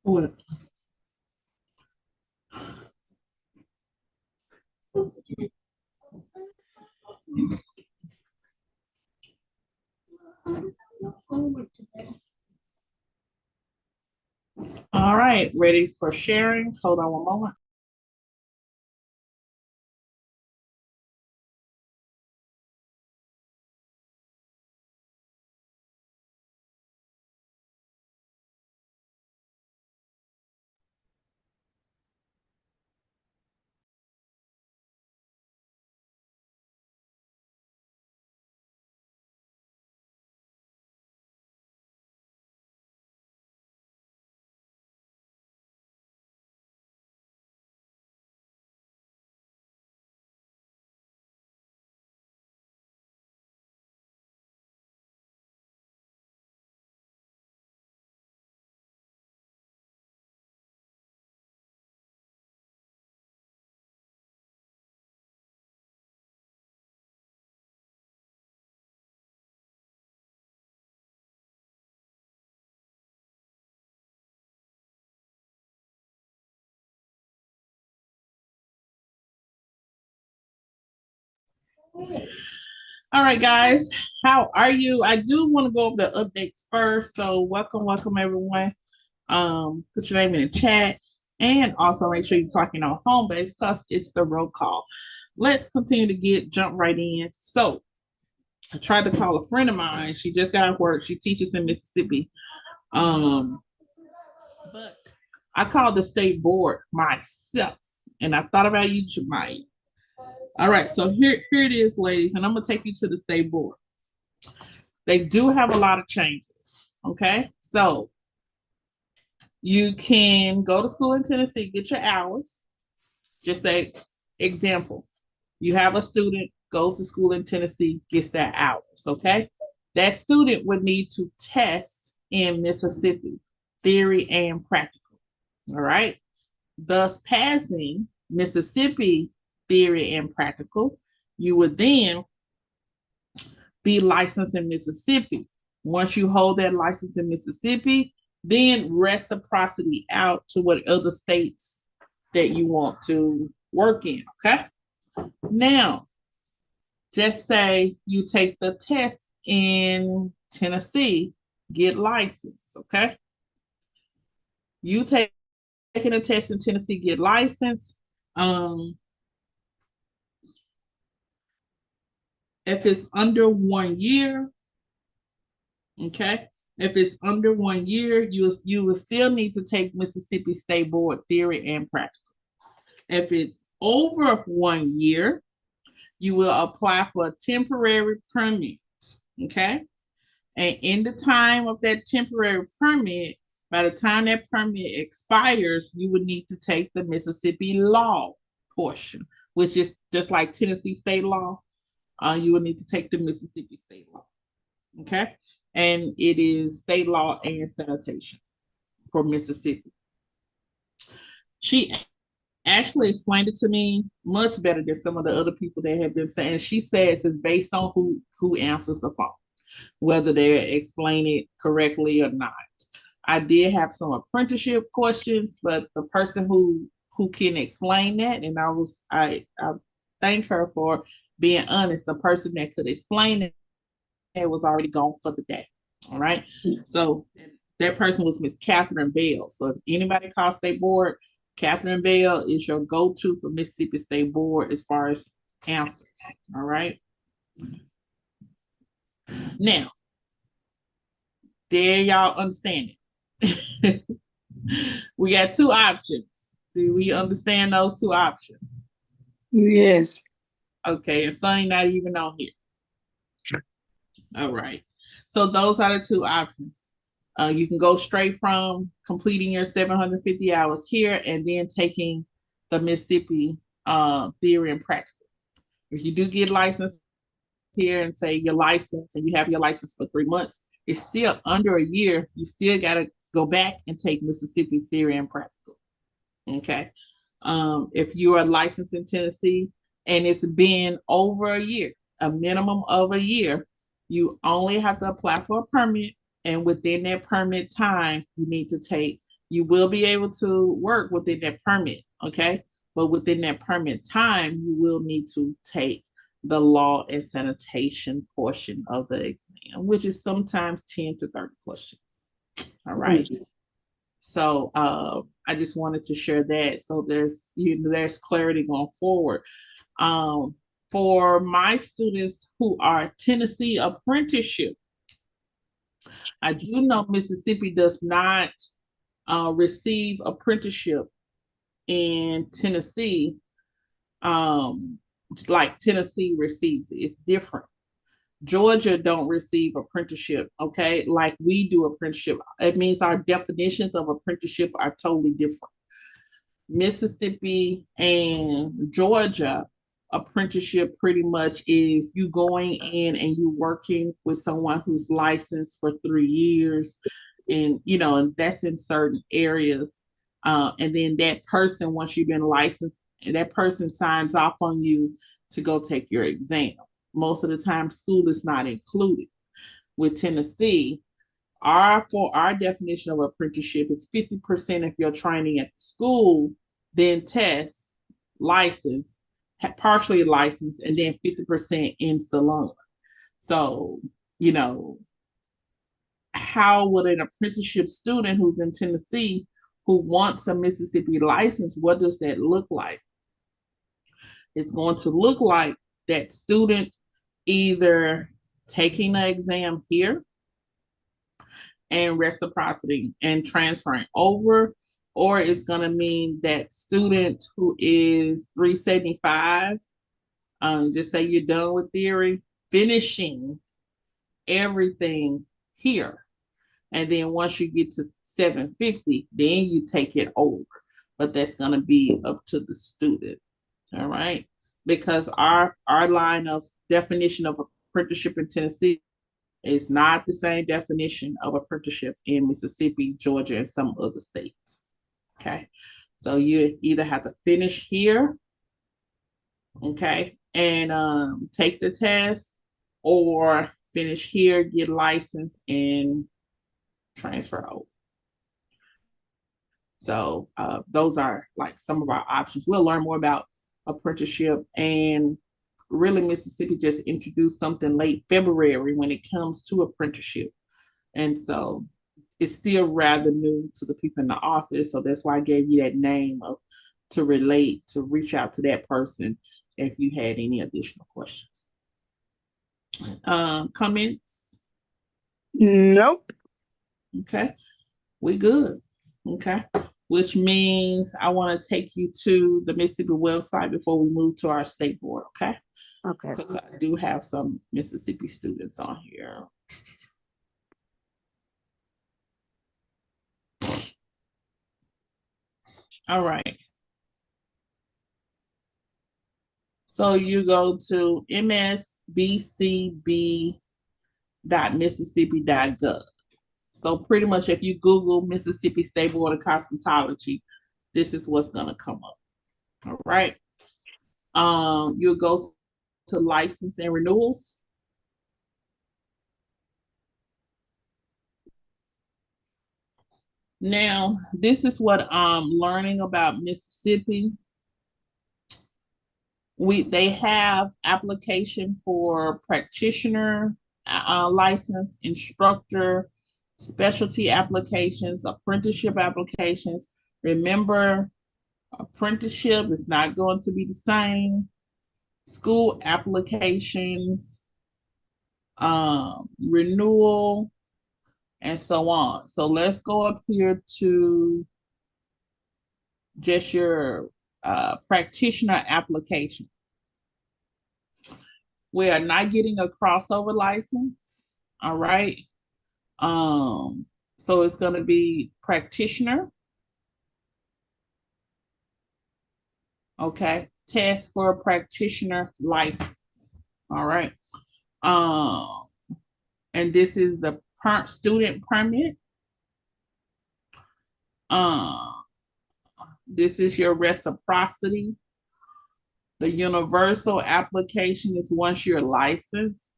What? All right, ready for sharing? Hold on one moment. All right, guys, how are you? I do want to go over the updates first. So, welcome everyone. Put your name in the chat, and also make sure you're talking on home base because it's the roll call. Let's continue to jump right in. So, I tried to call a friend of mine. She just got out of work. She teaches in Mississippi. Um, but I called the state board myself, and I thought about you, Jemai. All right, so here it is, ladies, and I'm gonna take you to the state board. They do have a lot of changes. Okay, so you can go to school in Tennessee, get your hours. Just say, example, you have a student goes to school in Tennessee, gets their hours. Okay, that student would need to test in Mississippi, theory and practical. All right, thus passing Mississippi theory and practical, you would then be licensed in Mississippi. Once you hold that license in Mississippi, then reciprocity out to what other states that you want to work in. Okay. Now, just say you take the test in Tennessee, get licensed. Okay. You taking a test in Tennessee, get licensed. Um, if it's under 1 year, okay. If it's under 1 year, you will still need to take Mississippi State Board theory and practical. If it's over 1 year, you will apply for a temporary permit. Okay. And in the time of that temporary permit, by the time that permit expires, you would need to take the Mississippi law portion, which is just like Tennessee state law. You will need to take the Mississippi state law. Okay. And it is state law and sanitation for Mississippi. She actually explained it to me much better than some of the other people that have been saying. She says it's based on who answers the phone, whether they explain it correctly or not. I did have some apprenticeship questions, but the person who can explain that, and I thank her for being honest. The person that could explain it was already gone for the day. All right. So that person was Miss Catherine Bell. So if anybody calls state board, Catherine Bell is your go-to for Mississippi State Board as far as answers. All right. Now, there y'all understand it. We got two options. Do we understand those two options? Yes. Okay, and Sonny not even on here. All right. So those are the two options. You can go straight from completing your 750 hours here and then taking the Mississippi theory and practical. If you do get licensed here and say you're licensed and you have your license for 3 months, it's still under a year. You still got to go back and take Mississippi theory and practical. Okay. If you are licensed in Tennessee and it's been over a year, a minimum of a year, you only have to apply for a permit. And within that permit time, you need to take You will be able to work within that permit, okay? But within that permit time, you will need to take the law and sanitation portion of the exam, which is sometimes 10 to 30 questions. All right. So I just wanted to share that. So there's clarity going forward. Um, for my students who are Tennessee apprenticeship, I do know Mississippi does not receive apprenticeship in Tennessee, like Tennessee receives it. It's different. Georgia don't receive apprenticeship, okay? Like we do apprenticeship. It means our definitions of apprenticeship are totally different. Mississippi and Georgia apprenticeship pretty much is you going in and you working with someone who's licensed for 3 years, and and that's in certain areas. And then that person, once you've been licensed, that person signs off on you to go take your exam. Most of the time, school is not included. With Tennessee, our definition of apprenticeship is 50% of your training at the school, then test, license, partially licensed, and then 50% in salon. So, you know, how would an apprenticeship student who's in Tennessee who wants a Mississippi license, what does that look like? It's going to look like that student either taking the exam here and reciprocity and transferring over, or it's going to mean that student who is 375, just say you're done with theory, finishing everything here. And then once you get to 750, then you take it over. But that's going to be up to the student. All right. Because our line of definition of apprenticeship in Tennessee is not the same definition of apprenticeship in Mississippi, Georgia, and some other states. Okay. So you either have to finish here, okay, and take the test, or finish here, get licensed, and transfer over. So those are like some of our options. We'll learn more about apprenticeship, and really Mississippi just introduced something late February when it comes to apprenticeship. And so it's still rather new to the people in the office. So that's why I gave you that name of to relate, to reach out to that person if you had any additional questions. Comments? Nope. Okay, we good. Okay, which means I want to take you to the Mississippi website before we move to our state board. Okay, Okay. because I do have some Mississippi students on here. All right. So you go to msbcb.mississippi.gov. So pretty much if you Google Mississippi State Board of Cosmetology, this is what's going to come up. All right. You'll go to license and renewals. Now, this is what I'm learning about Mississippi. They have application for practitioner license, instructor, specialty applications, apprenticeship applications. Remember, apprenticeship is not going to be the same. School applications, renewal, and so on. So let's go up here to just your practitioner application. We are not getting a crossover license. All right. So it's going to be practitioner. Okay. Test for a practitioner license. All right. And this is the student permit. This is your reciprocity. The universal application is once you're licensed.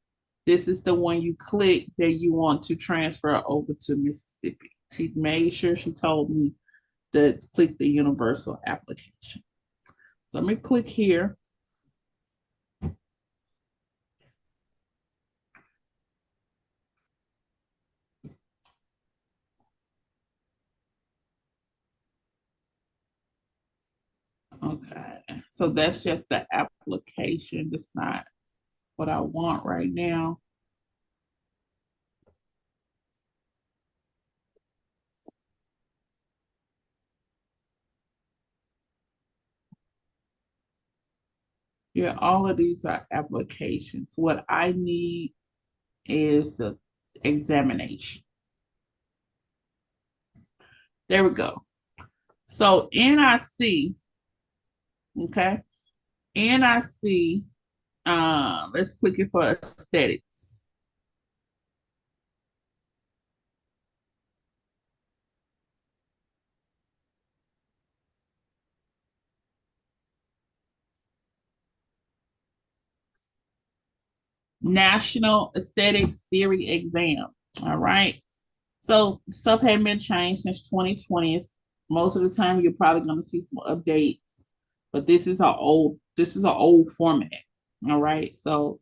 This is the one you click that you want to transfer over to Mississippi. She made sure she told me click the universal application. So let me click here. Okay, so that's just the application. That's not what I want right now. Yeah, all of these are applications. What I need is the examination. There we go. So NIC, okay, NIC, let's click it for aesthetics. National Aesthetics Theory Exam. All right. So stuff hadn't been changed since 2020. Most of the time you're probably going to see some updates, but this is an old format. All right. So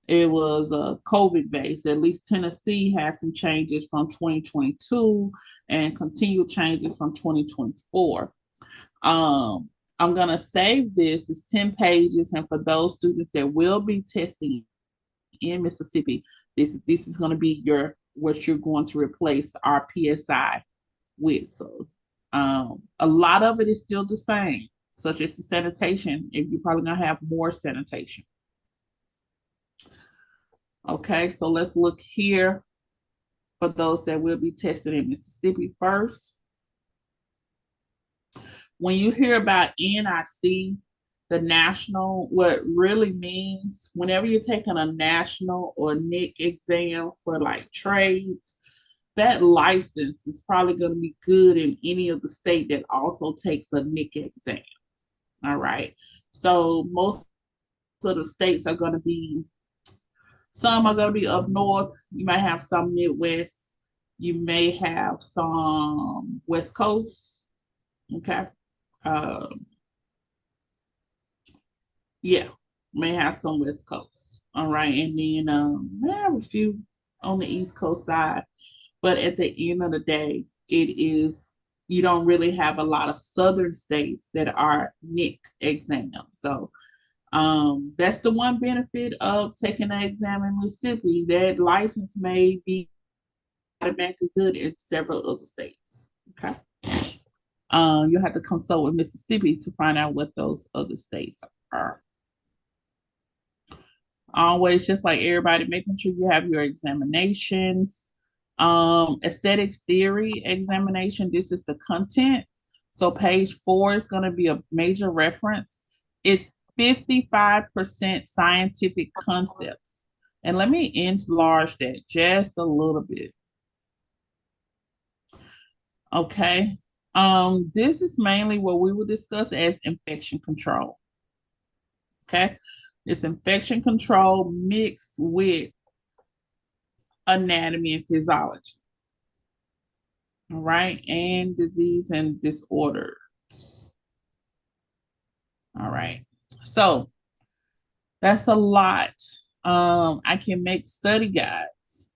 it was COVID based. At least Tennessee had some changes from 2022 and continued changes from 2024. Um, I'm gonna save this. It's 10 pages, and for those students that will be testing in Mississippi, this is going to be your what you're going to replace our PSI with. So a lot of it is still the same, such as the sanitation. If you're probably going to have more sanitation. Okay, so let's look here for those that will be tested in Mississippi first. When you hear about NIC, the national, what really means whenever you're taking a national or NIC exam for like trades, that license is probably going to be good in any of the state that also takes a NIC exam. All right. So most of the states are going to be, some are going to be up north. You might have some Midwest. You may have some West Coast. Okay. Um, yeah, may have some West Coast. All right. And then may have a few on the East Coast side. But at the end of the day, it is, you don't really have a lot of southern states that are NIC exams. So that's the one benefit of taking an exam in Mississippi. That license may be automatically good in several other states. Okay. You'll have to consult with Mississippi to find out what those other states are. Always, just like everybody, making sure you have your examinations. Aesthetics theory examination, this is the content. So page 4 is going to be a major reference. It's 55% scientific concepts. And let me enlarge that just a little bit. Okay. This is mainly what we will discuss as infection control. Okay. It's infection control mixed with anatomy and physiology. All right. And disease and disorders. All right. So that's a lot. I can make study guides.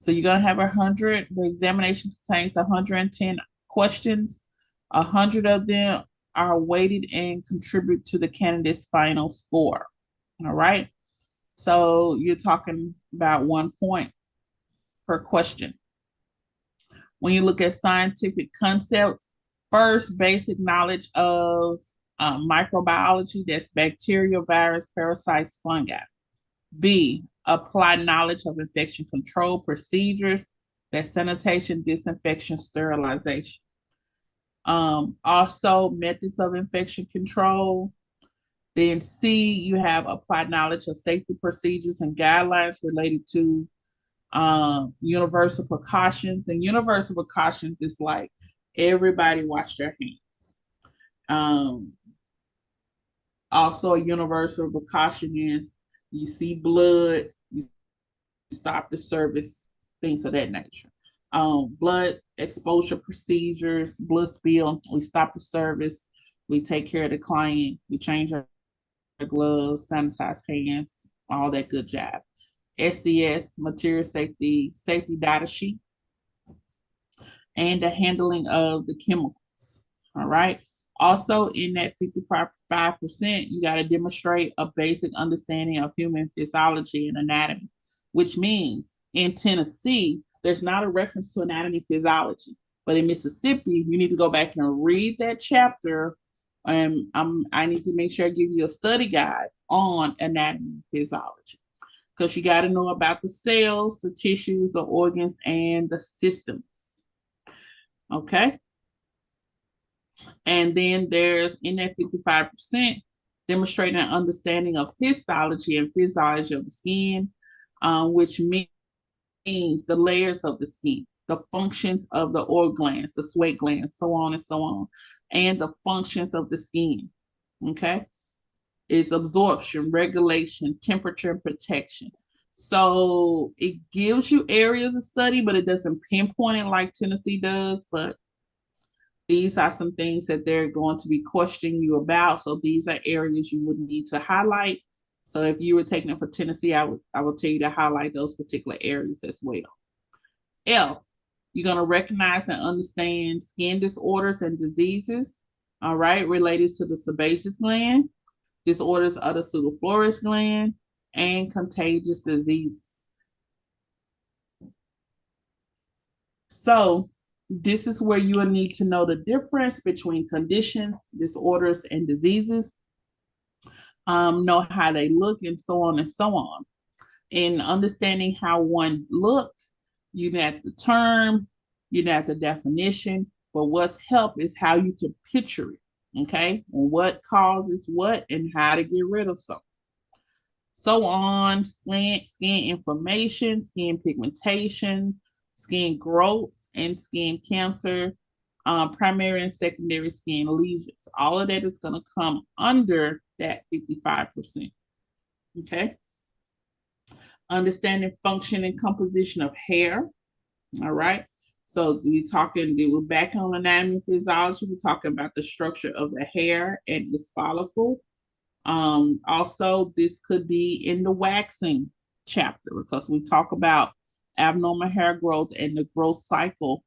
So you're going to have 100. The examination contains 110 questions. 100 of them are weighted and contribute to the candidate's final score. All right. So you're talking about 1 point per question. When you look at scientific concepts, first, basic knowledge of microbiology, that's bacteria, virus, parasites, fungi. B, applied knowledge of infection control procedures, that's sanitation, disinfection, sterilization. Also, methods of infection control. Then C, you have applied knowledge of safety procedures and guidelines related to universal precautions. And universal precautions is like everybody wash their hands. Also, a universal precaution is you see blood, you stop the service, things of that nature. blood exposure procedures, blood spill. We stop the service. We take care of the client. We change our gloves, sanitize hands, all that good job. SDS, material safety, safety data sheet, and the handling of the chemicals. All right. Also, in that 55%, you got to demonstrate a basic understanding of human physiology and anatomy, which means in Tennessee, there's not a reference to anatomy physiology. But in Mississippi, you need to go back and read that chapter. And I need to make sure I give you a study guide on anatomy physiology because you got to know about the cells, the tissues, the organs, and the systems. Okay. And then there's in that 55%, demonstrating an understanding of histology and physiology of the skin, which means the layers of the skin, the functions of the oil glands, the sweat glands, so on and so on, and the functions of the skin. Okay. Is absorption, regulation, temperature, and protection. So it gives you areas of study, but it doesn't pinpoint it like Tennessee does. But these are some things that they're going to be questioning you about. So these are areas you would need to highlight. So if you were taking it for Tennessee, I would tell you to highlight those particular areas as well. F, you're going to recognize and understand skin disorders and diseases, all right, related to the sebaceous gland, disorders of the pseudoflorus gland, and contagious diseases. So this is where you will need to know the difference between conditions, disorders, and diseases, know how they look, and so on and so on. In understanding how one looks, you have the term, you have the definition, but what's help is how you can picture it, okay? What causes what and how to get rid of something. So on, skin inflammation, skin pigmentation, skin growths, and skin cancer, primary and secondary skin lesions. All of that is going to come under that 55%. Okay. Understanding function and composition of hair. All right. So we're back on anatomy physiology. We're talking about the structure of the hair and its follicle. Also, this could be in the waxing chapter because we talk about abnormal hair growth and the growth cycle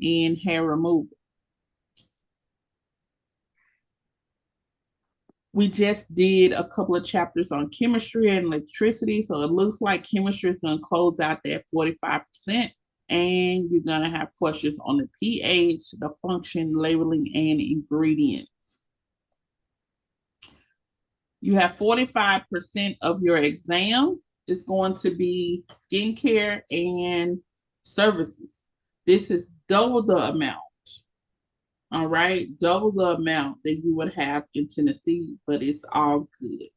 in hair removal. We just did a couple of chapters on chemistry and electricity, so it looks like chemistry is going to close out that 45%, and you're going to have questions on the pH, the function, labeling, and ingredients. You have 45% of your exam is going to be skincare and services. This is double the amount. All right, double the amount that you would have in Tennessee, but it's all good.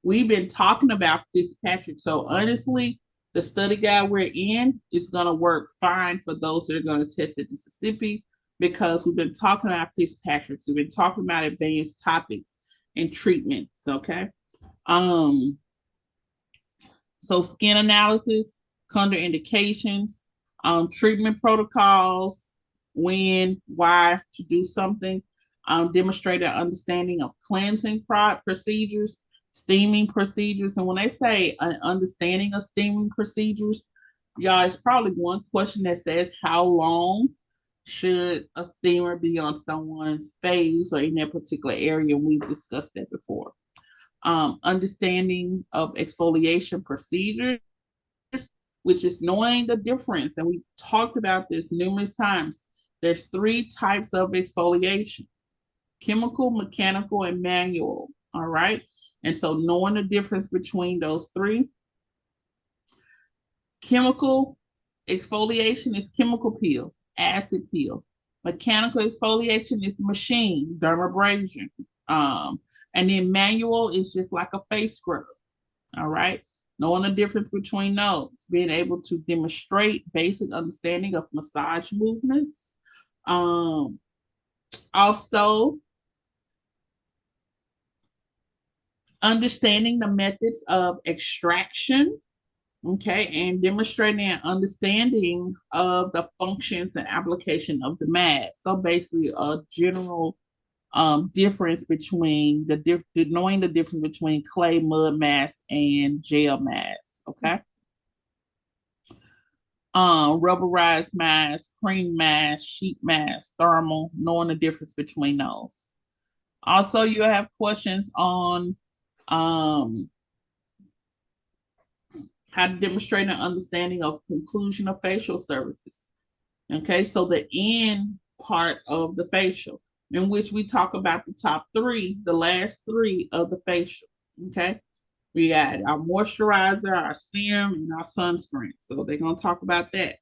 We've been talking about Fitzpatrick, so honestly, the study guide we're in is going to work fine for those that are going to test in Mississippi because we've been talking about Fitzpatrick. We've been talking about advanced topics and treatments. Okay. So skin analysis, contraindications, treatment protocols, when, why to do something, demonstrate an understanding of cleansing procedures, steaming procedures. And when they say an understanding of steaming procedures, y'all, it's probably one question that says, how long should a steamer be on someone's face or in that particular area? And we've discussed that before. Understanding of exfoliation procedures, which is knowing the difference. And we talked about this numerous times. There's 3 types of exfoliation: chemical, mechanical, and manual. All right. And so knowing the difference between those 3. Chemical exfoliation is chemical peel, acid peel. Mechanical exfoliation is machine, dermabrasion. And then manual is just like a face scrub. All right. Knowing the difference between those, being able to demonstrate basic understanding of massage movements. Also, understanding the methods of extraction Okay, and demonstrating an understanding of the functions and application of the mask. So basically, a general difference between knowing the difference between clay mud mask and gel mask. Okay, rubberized mask, cream mask, sheet mask, thermal, knowing the difference between those. Also, you have questions on um, how to demonstrate an understanding of conclusion of facial services. Okay, so the end part of the facial, in which we talk about the top three, the last three of the facial. Okay, we got our moisturizer, our serum, and our sunscreen. So they're going to talk about that.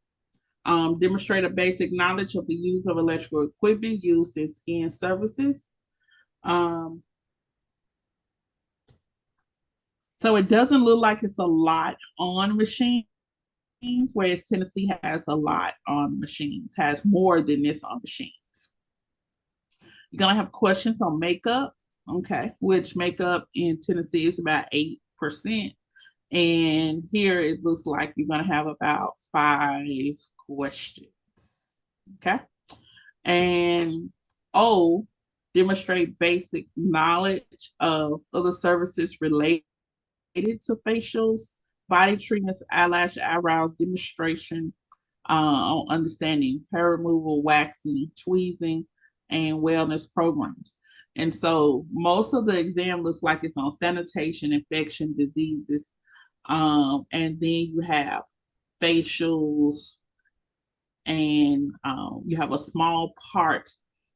Demonstrate a basic knowledge of the use of electrical equipment used in skin services. Um, so it doesn't look like it's a lot on machines, whereas Tennessee has a lot on machines, has more than this on machines. You're gonna have questions on makeup, okay, which makeup in Tennessee is about 8%. And here it looks like you're gonna have about 5 questions. Okay. And O, demonstrate basic knowledge of other services related to facials, body treatments, eyelash, eyebrows, demonstration on understanding hair removal, waxing, tweezing, and wellness programs. And so most of the exam looks like it's on sanitation, infection, diseases, and then you have facials, and you have a small part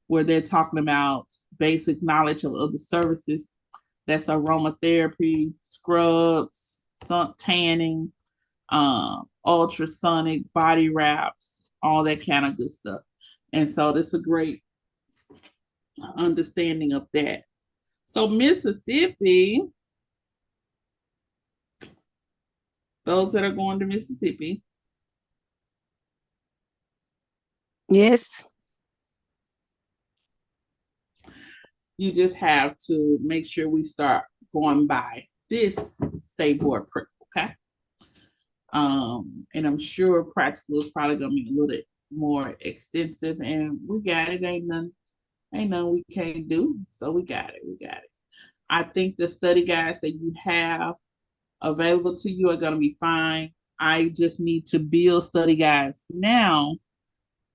where they're talking about basic knowledge of other services. That's aromatherapy, scrubs, sun tanning, ultrasonic body wraps, all that kind of good stuff. And so this is a great understanding of that. So Mississippi, those that are going to Mississippi, Yes. you just have to make sure we start going by this state board prep, okay? And I'm sure practical is probably gonna be a little bit more extensive, and we got it. Ain't nothing we can't do. So we got it. We got it. I think the study guides that you have available to you are gonna be fine. I just need to build study guides now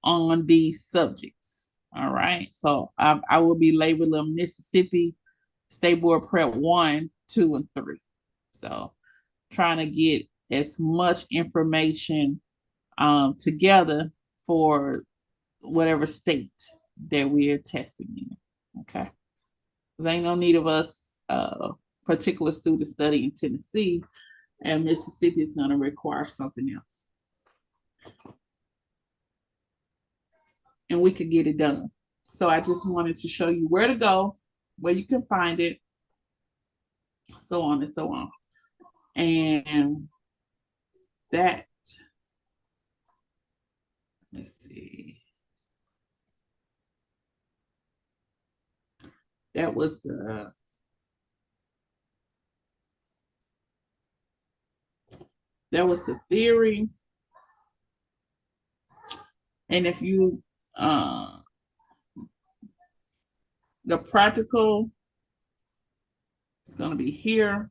on these subjects. All right. So I will be labeling them Mississippi State Board Prep 1, 2, and 3. So trying to get as much information together for whatever state that we're testing in. Okay. There ain't no need of us particular students study in Tennessee, and Mississippi is going to require something else. And we could get it done. So I just wanted to show you where to go, where you can find it, so on and so on. And that, let's see, that was the theory. And if you the practical is going to be here.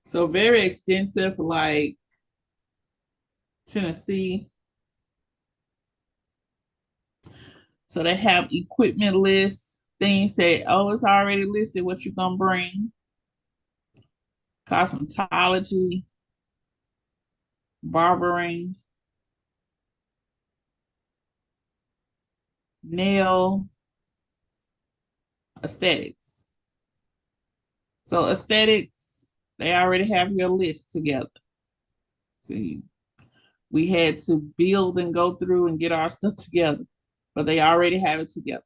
So very extensive, like Tennessee. So they have equipment lists, things that, oh, it's already listed what you're going to bring. Cosmetology, barbering, nail, aesthetics. So aesthetics, they already have your list together. See, we had to build and go through and get our stuff together, but they already have it together.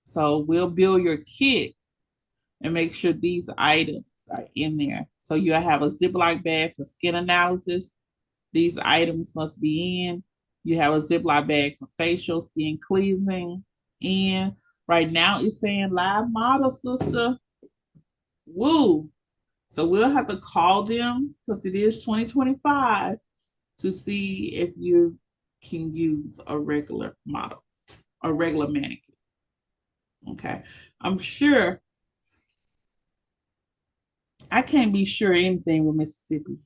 So we'll build your kit and make sure these items are in there. So you have a Ziploc bag for skin analysis. These items must be in. You have a Ziploc bag for facial skin cleansing in. Right now it's saying live model, sister. Woo. So we'll have to call them because it is 2025 to see if you can use a regular model, a regular mannequin. Okay. I'm sure I can't be sure anything with Mississippi.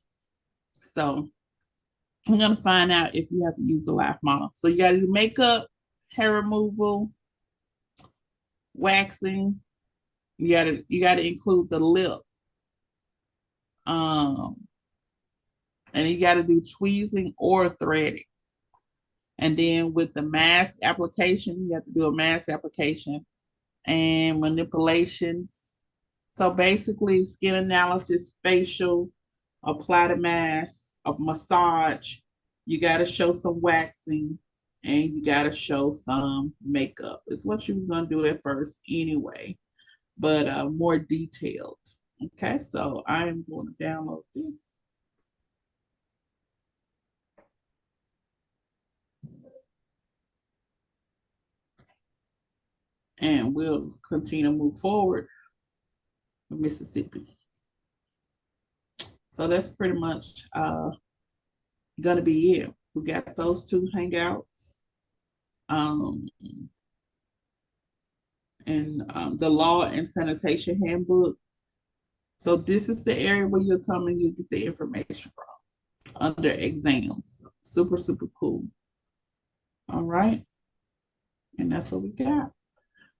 So I'm gonna find out if you have to use a live model. So you gotta do makeup, hair removal, waxing. You gotta include the lip. Um and you gotta do tweezing or threading. And then with the mask application, you have to do a mask application and manipulations. So basically, skin analysis, facial, apply the mask, a massage. You got to show some waxing, and you got to show some makeup. It's what you was gonna do at first anyway, but more detailed. Okay, so I am going to download this, and we'll continue to move forward with Mississippi. So that's pretty much gonna be it. We got those two hangouts. Um, and the law and sanitation handbook. So this is the area where you'll come and you get the information from under exams. Super, super cool. All right. And that's what we got.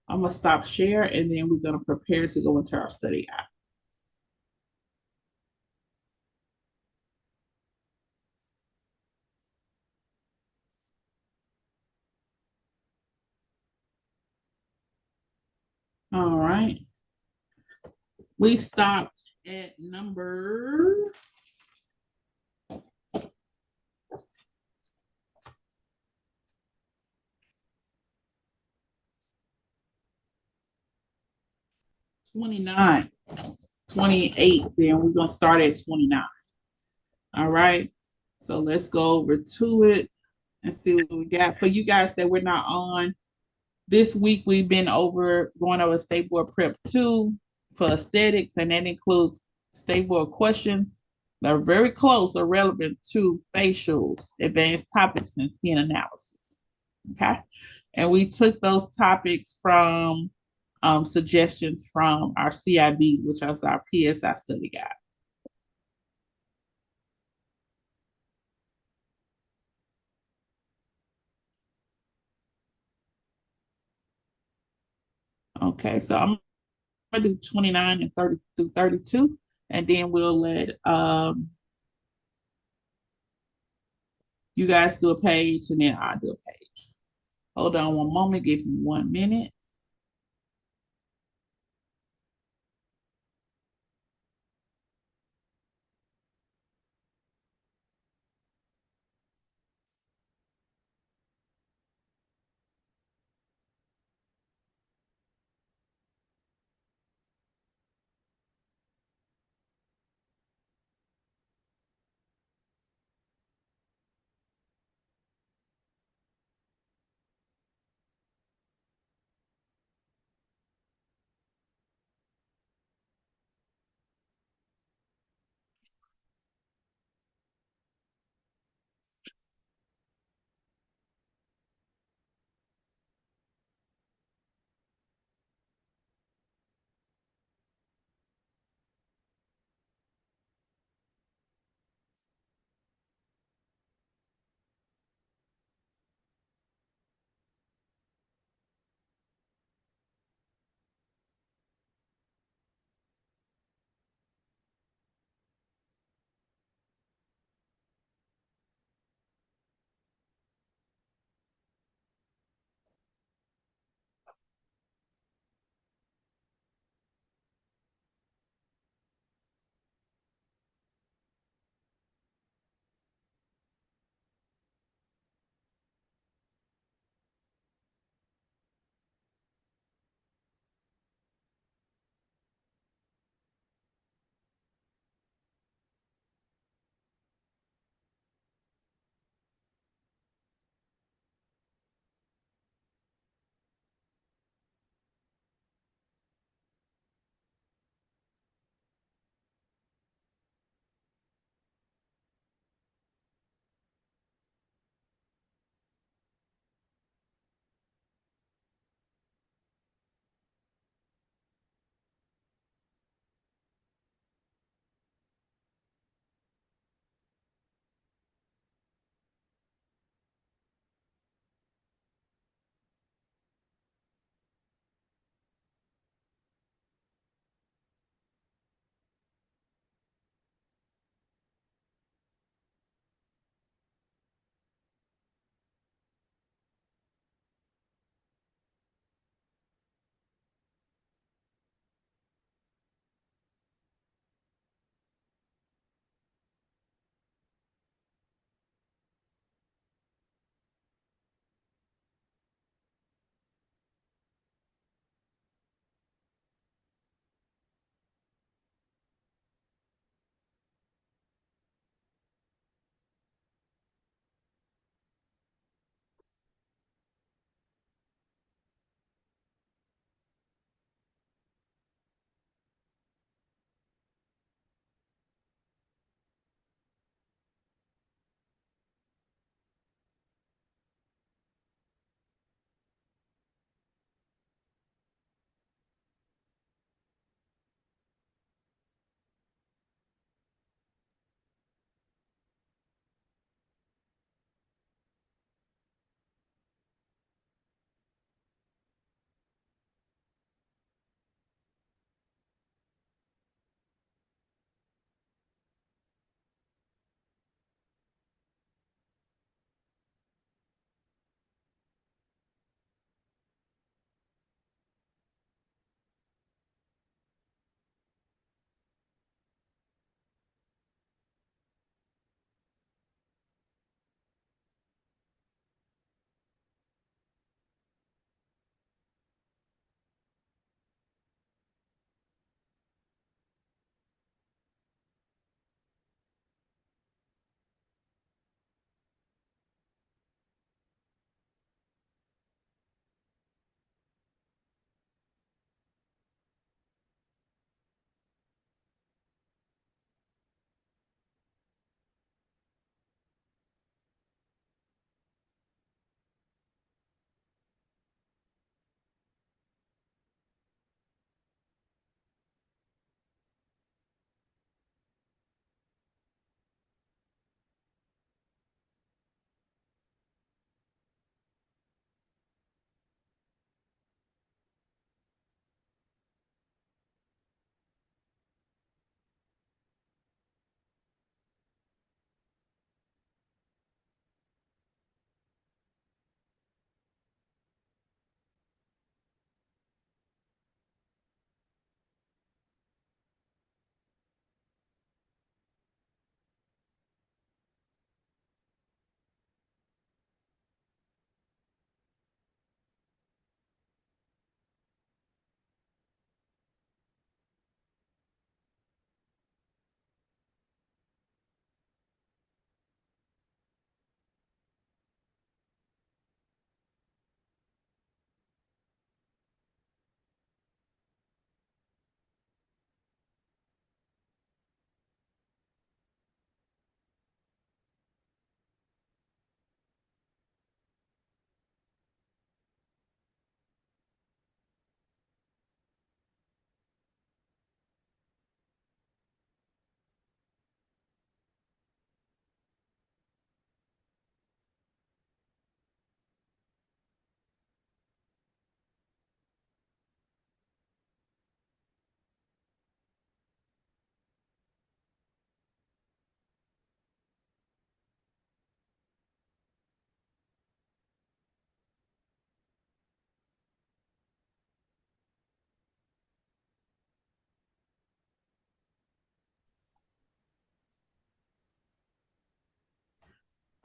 I'm gonna stop share and then we're gonna prepare to go into our study guide. All right. We stopped at number 29, 28. Then we're gonna start at 29. All right. So let's go over to it and see what we got. For you guys that we're not on, this week we've been going over State Board Prep 2 for aesthetics, and that includes State Board questions that are very close or relevant to facials, advanced topics, and skin analysis. Okay. And we took those topics from suggestions from our CIB, which is our PSI study guide. Okay, so I'm gonna do 29 and 30 through 32, and then we'll let you guys do a page, and then I'll do a page. Hold on one moment, give me 1 minute.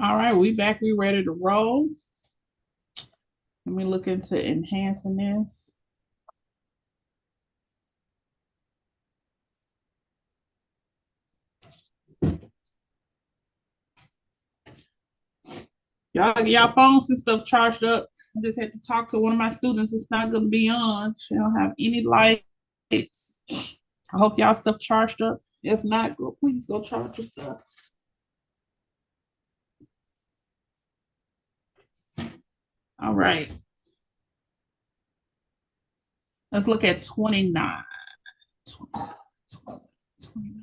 All right, we back. We ready to roll. Let me look into enhancing this. Y'all get y'all phones and stuff charged up. I just had to talk to one of my students. It's not going to be on. She don't have any lights. I hope y'all stuff charged up. If not, please go charge your stuff. All right. Let's look at 29. 29.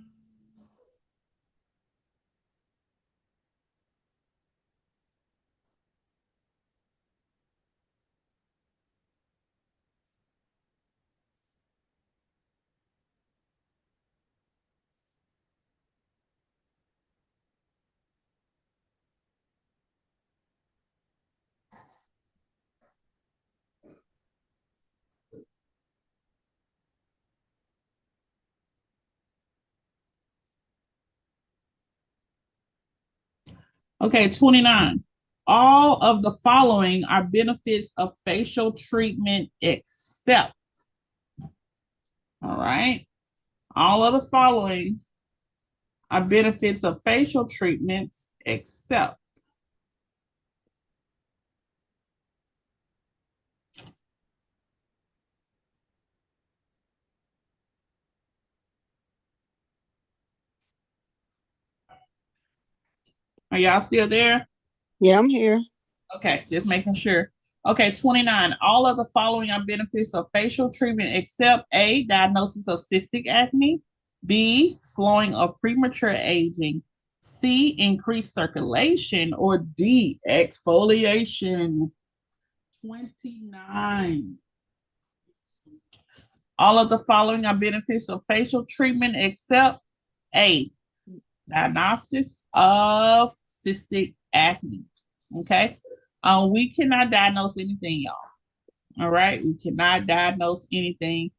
Okay, 29. All of the following are benefits of facial treatment except, all right, all of the following are benefits of facial treatments except. Are y'all still there? Yeah, I'm here. Okay, just making sure. Okay, 29. All of the following are benefits of facial treatment except A, diagnosis of cystic acne, B, slowing of premature aging, C, increased circulation, or D, exfoliation. 29. All of the following are benefits of facial treatment except A, diagnosis of cystic acne. Okay. We cannot diagnose anything, y'all. All right. We cannot diagnose anything.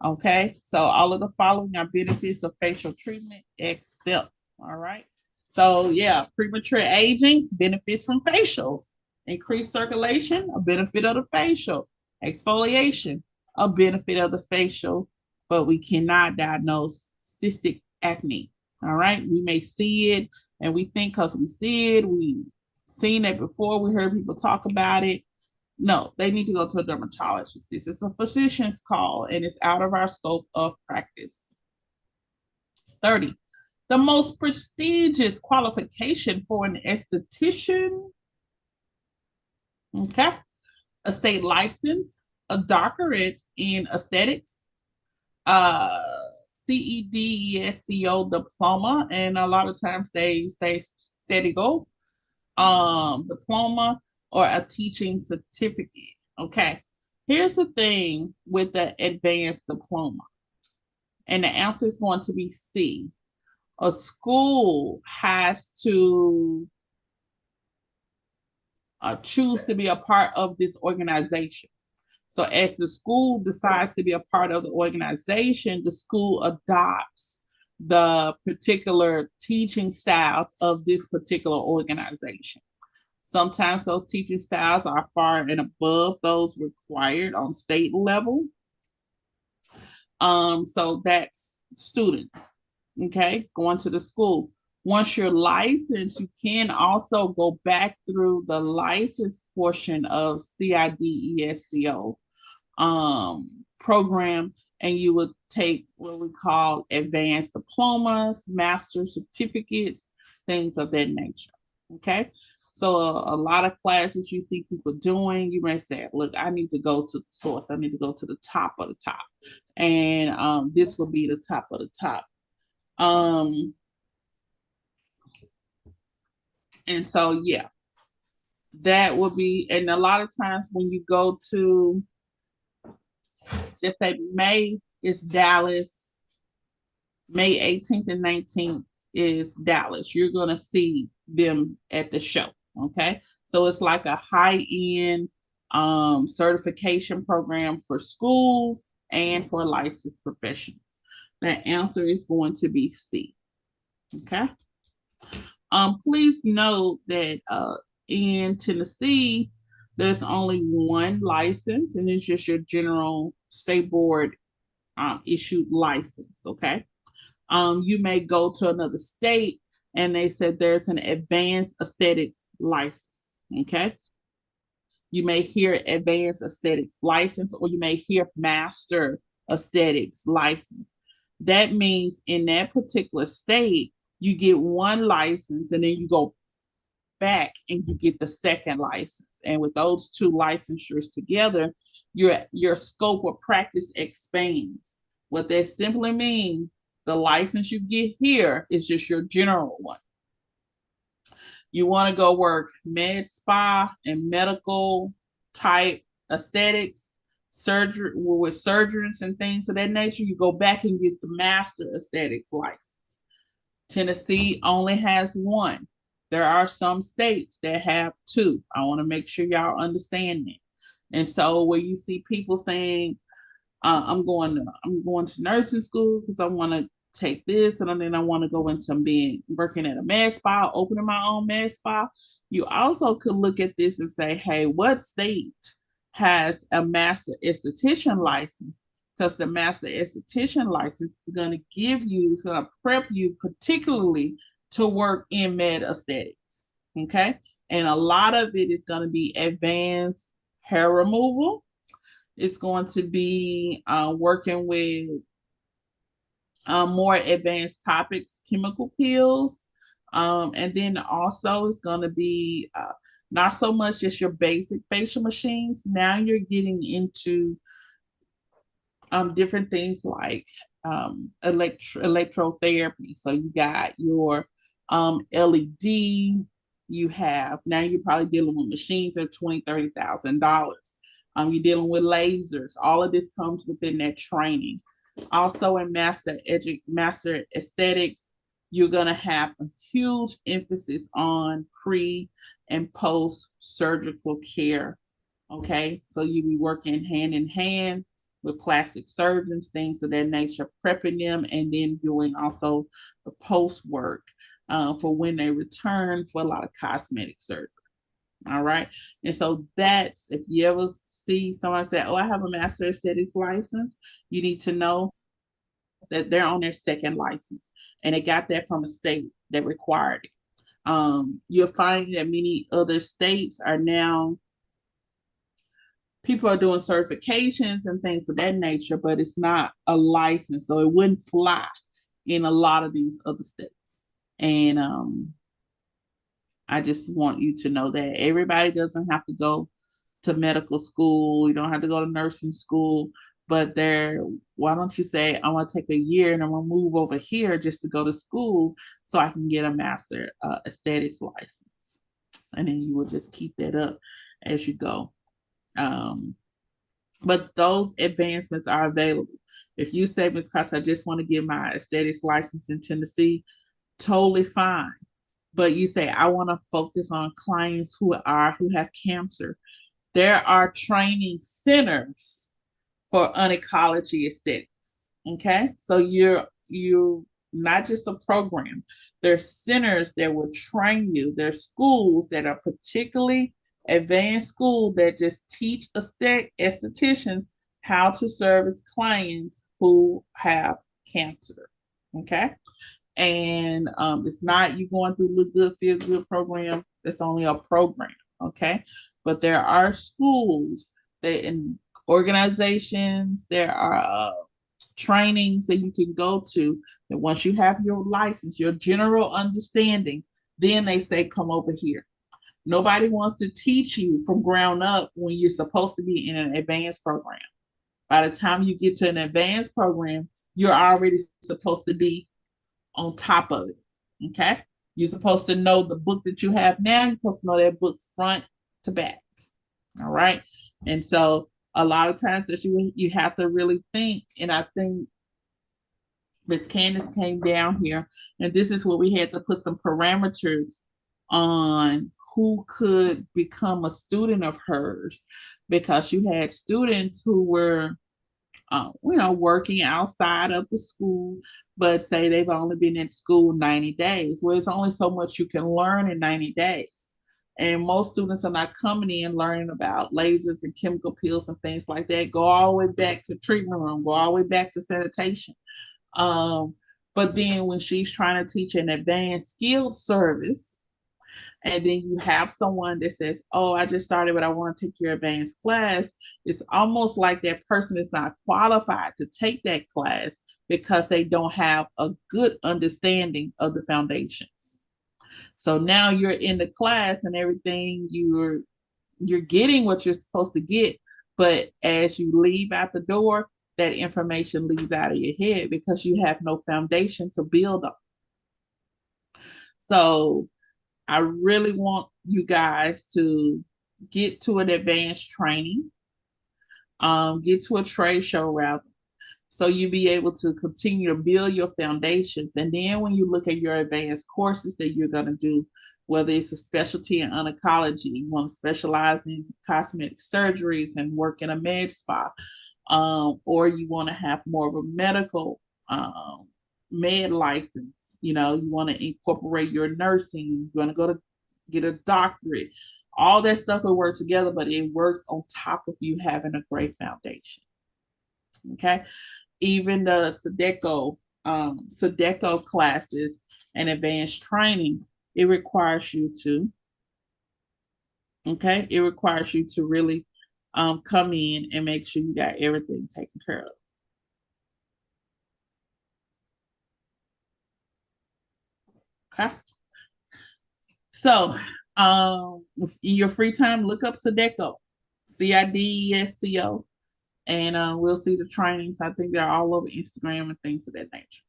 Okay. So all of the following are benefits of facial treatment except. All right. So yeah, premature aging, benefits from facials. Increased circulation, a benefit of the facial. Exfoliation, a benefit of the facial, but we cannot diagnose cystic acne. All right. We may see it and we think because we see it, we seen it before, we heard people talk about it. No, they need to go to a dermatologist. This is a physician's call and it's out of our scope of practice. 30. The most prestigious qualification for an esthetician, okay, a state license, a doctorate in aesthetics, uh, CEDESCO diploma, and a lot of times they say CEDIGO diploma or a teaching certificate. Okay. Here's the thing with the advanced diploma, and the answer is going to be C. A school has to choose to be a part of this organization. So, as the school decides to be a part of the organization, the school adopts the particular teaching styles of this particular organization. Sometimes those teaching styles are far and above those required on state level. So that's students, okay, going to the school. Once you're licensed, you can also go back through the license portion of CIDESCO program, and you would take what we call advanced diplomas, master certificates, things of that nature. Okay. So a lot of classes you see people doing, you may say, look, I need to go to the source. I need to go to the top of the top. And this will be the top of the top. And so, yeah, that would be, and a lot of times when you go to, just say May is Dallas, May 18th and 19th is Dallas. You're going to see them at the show. Okay. So it's like a high end certification program for schools and for licensed professionals. The answer is going to be C. Okay. Please note that in Tennessee, there's only one license, and it's just your general state board issued license. Okay. You may go to another state and they said there's an advanced aesthetics license. Okay. You may hear advanced aesthetics license, or you may hear master aesthetics license. That means in that particular state, you get one license and then you go back and you get the second license. And with those two licensures together, your scope of practice expands. What that simply means, the license you get here is just your general one. You want to go work med spa and medical type aesthetics, surgery with surgeons and things of that nature, you go back and get the master aesthetics license. Tennessee only has one. There are some states that have two. I want to make sure y'all understand that. And so when you see people saying, I'm going to nursing school because I want to take this, and then I want to go into being working at a med spa, opening my own med spa. You also could look at this and say, hey, what state has a master esthetician license? Because the master esthetician license is going to it's going to prep you particularly to work in med aesthetics. Okay. And a lot of it is going to be advanced hair removal. It's going to be working with more advanced topics, chemical peels. And then also it's going to be not so much just your basic facial machines. Now you're getting into different things like electrotherapy. So you got your LED. You have now you're probably dealing with machines that are $20,000, $30,000. You're dealing with lasers. All of this comes within that training. Also in master aesthetics, you're gonna have a huge emphasis on pre and post surgical care. Okay, so you be working hand in hand with plastic surgeons, things of that nature, prepping them, and then doing also the post work for when they return for a lot of cosmetic surgery. All right. And so that's if you ever see someone say, oh, I have a master aesthetics license, you need to know that they're on their second license. And they got that from a state that required it. You'll find that many other states are now people are doing certifications and things of that nature, but it's not a license. So it wouldn't fly in a lot of these other states. And I just want you to know that everybody doesn't have to go to medical school. You don't have to go to nursing school. But why don't you say, I want to take a year and I'm going to move over here just to go to school so I can get a master aesthetics license. And then you will just keep that up as you go. But those advancements are available. If you say, Ms. Cox, I just want to get my aesthetics license in Tennessee, totally fine. But you say, I want to focus on clients who have cancer. There are training centers for oncology aesthetics. Okay. So you're not just a program. There's centers that will train you. There's schools that are particularly advanced school that just teach estheticians how to service clients who have cancer. Okay. And it's not you going through Look Good, Feel Good program. It's only a program. Okay. But there are schools that in organizations, there are trainings that you can go to. And once you have your license, your general understanding, then they say, come over here. Nobody wants to teach you from ground up when you're supposed to be in an advanced program. By the time you get to an advanced program, you're already supposed to be on top of it. Okay. You're supposed to know the book that you have now. You're supposed to know that book front to back. All right. And so a lot of times that you have to really think. And I think Miss Candace came down here, and this is where we had to put some parameters on who could become a student of hers, because you had students who were working outside of the school, but say they've only been in school 90 days. Well, it's only so much you can learn in 90 days. And most students are not coming in learning about lasers and chemical peels and things like that. Go all the way back to treatment room, go all the way back to sanitation. Um, but then when she's trying to teach an advanced skilled service, and then you have someone that says, "Oh, I just started, but I want to take your advanced class," it's almost like that person is not qualified to take that class because they don't have a good understanding of the foundations. So now you're in the class and everything, you're getting what you're supposed to get, but as you leave out the door, that information leaves out of your head because you have no foundation to build on. So I really want you guys to get to an advanced training, get to a trade show rather, so you be able to continue to build your foundations. And then when you look at your advanced courses that you're going to do, whether it's a specialty in oncology, you want to specialize in cosmetic surgeries and work in a med spa, or you want to have more of a medical med license, you want to incorporate your nursing, you want to go to get a doctorate. All that stuff will work together, but it works on top of you having a great foundation. Okay. Even the Sedeco classes and advanced training, it requires you to, it requires you to really come in and make sure you got everything taken care of. Okay. So, in your free time, look up Sedeco, CIDESCO, and we'll see the trainings. I think they're all over Instagram and things of that nature.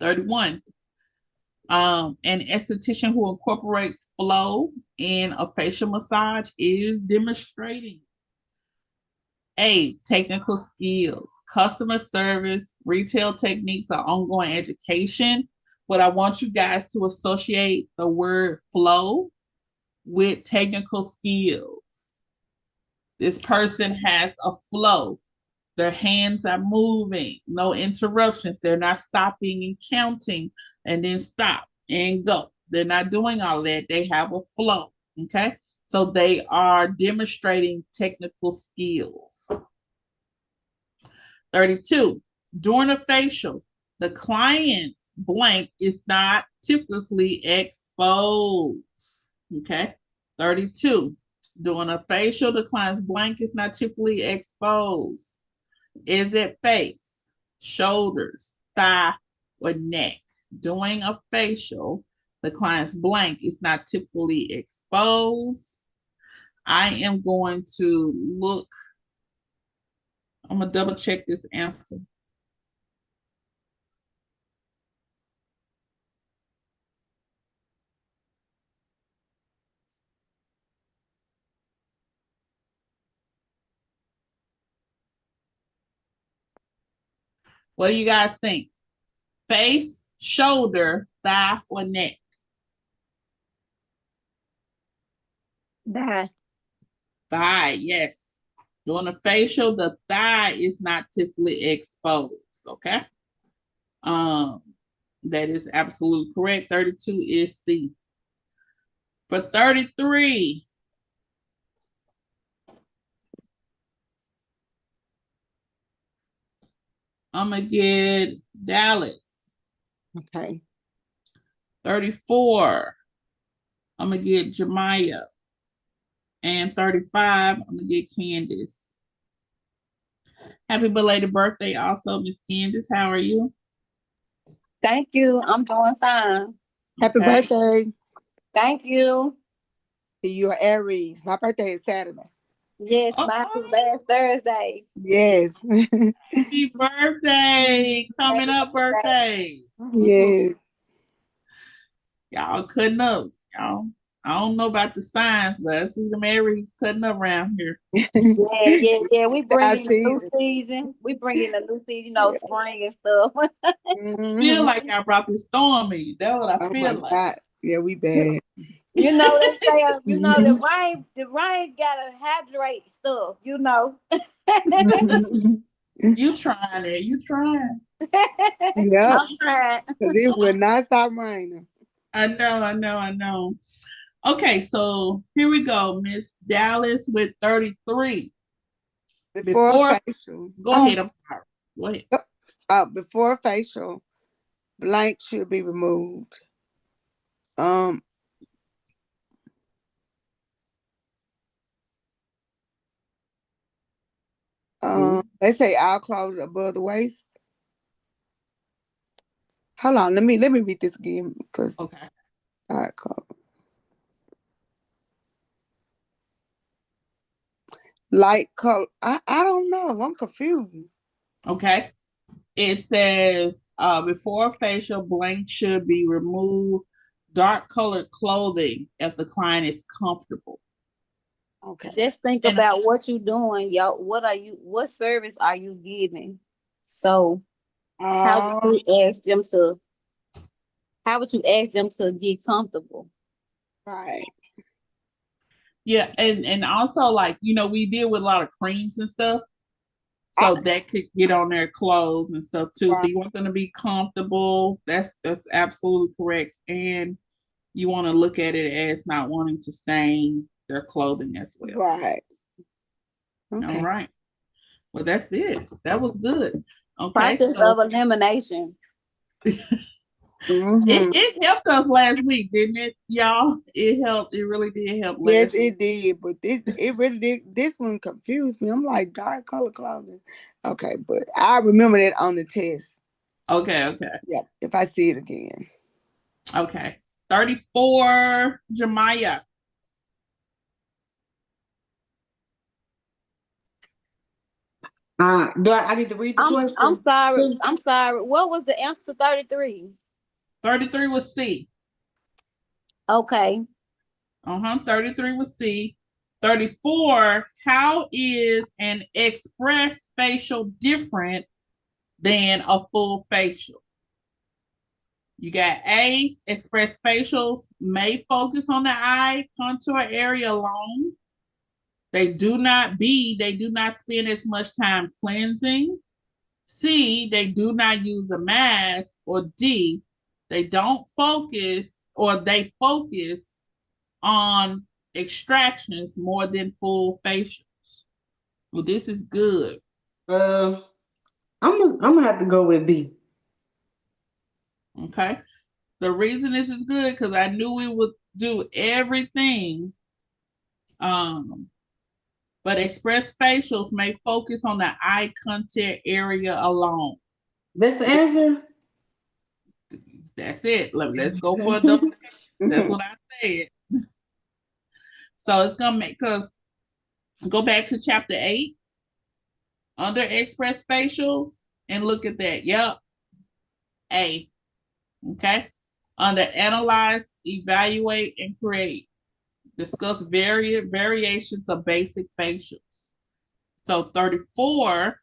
31. An esthetician who incorporates flow in a facial massage is demonstrating A, technical skills, customer service, retail techniques, or ongoing education. But I want you guys to associate the word flow with technical skills. This person has a flow. Their hands are moving, no interruptions. They're not stopping and counting and then stop and go. They're not doing all that. They have a flow. Okay. So they are demonstrating technical skills. 32. During a facial, the client's blank is not typically exposed. Okay. 32. During a facial, the client's blank is not typically exposed. Is it face, shoulders, thigh, or neck? During a facial, the client's blank is not typically exposed. I am going to look, I'm going to double check this answer. What do you guys think? Face, shoulder, thigh, or neck? Thigh. Thigh, yes. During a facial, the thigh is not typically exposed. Okay. That is absolutely correct. 32 is C. For 33, I'm going to get Dallas. Okay. 34, I'm going to get Jemiah. And 35, I'm going to get Candace. Happy belated birthday also, Miss Candace. How are you? Thank you. I'm doing fine. Happy Okay. birthday. Thank you. You're Aries. My birthday is Saturday. Yes, mine was last Thursday. Yes. Happy birthday. Coming up birthdays. Yes. Y'all cutting up. Y'all, I don't know about the signs, but I see them Aries cutting up around here. Yeah. We bring Our in the new season. season. We bring in the new season, Yeah. spring and stuff. Feel Mhm. like I brought this storm in. That's what I Oh my feel like. God. Yeah, we bad. You know they say, the rain gotta hydrate stuff. You know. You trying it. You trying. Yep, I'm trying. because it will not stop raining. I know. Okay, so here we go. Miss Dallas with 33. Before Before, facial, go ahead. I'm sorry. Go ahead. before facial, blank should be removed. Um, Ooh, they say our clothes above the waist. Hold on, let me read this again because okay. our color. Light color. I don't know. I'm confused. Okay. It says before facial, blank should be removed. Dark colored clothing if the client is comfortable. Okay. Just think And about what you're doing, y'all. What service are you giving? So how would Oh, you ask them to how would you ask them to get comfortable? right. yeah, and also like, we deal with a lot of creams and stuff. I, So that could get on their clothes and stuff too. So right. you want them to be comfortable. That's absolutely correct. And you want to look at it as not wanting to stain their clothing as well. Right. All Okay. right. Well, that's it. That was good. Okay, Process so of elimination. Mm-hmm. it helped us last week, didn't it, y'all? It helped. It really did help Yes, last week. it did, but it really did. This one confused me. I'm like dark color clothing. Okay, but I remember that on the test. Okay, okay, Yep. If I see it again. okay. 34, Jemiah. I need to read the I'm question? sorry. See? I'm sorry. What was the answer to 33? 33 was C. Okay. 33 was C. 34, how is an express facial different than a full facial? You got A, express facials may focus on the eye contour area alone. They do not spend as much time cleansing. C, they do not use a mask. Or D, they don't focus or they focus on extractions more than full facials. Well, this is good. Uh, I'm gonna have to go with B. Okay. The reason this is good because I knew we would do everything. Um, but express facials may focus on the eye contact area alone. That's the answer. That's it. Let's go for a double check. That's what I said. So it's gonna make us go back to chapter 8 under express facials and look at that. Yep. A. Okay. Under analyze, evaluate, and create. Discuss variations of basic facials. So 34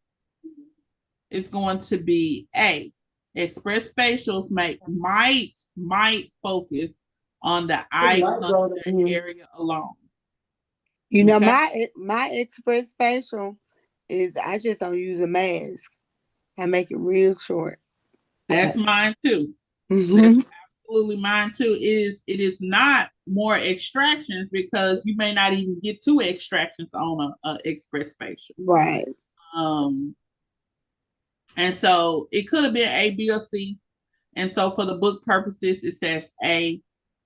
is going to be A. Express facials might focus on the It eye might go contact to here. area alone. You know, Okay. my express facial is I just don't use a mask. I make it real short. That's mine too. That's Hmm. absolutely mine too. It is not more extractions because you may not even get two extractions on a express facial. Right. Um, and so it could have been A, B, or C. And so for the book purposes, it says A.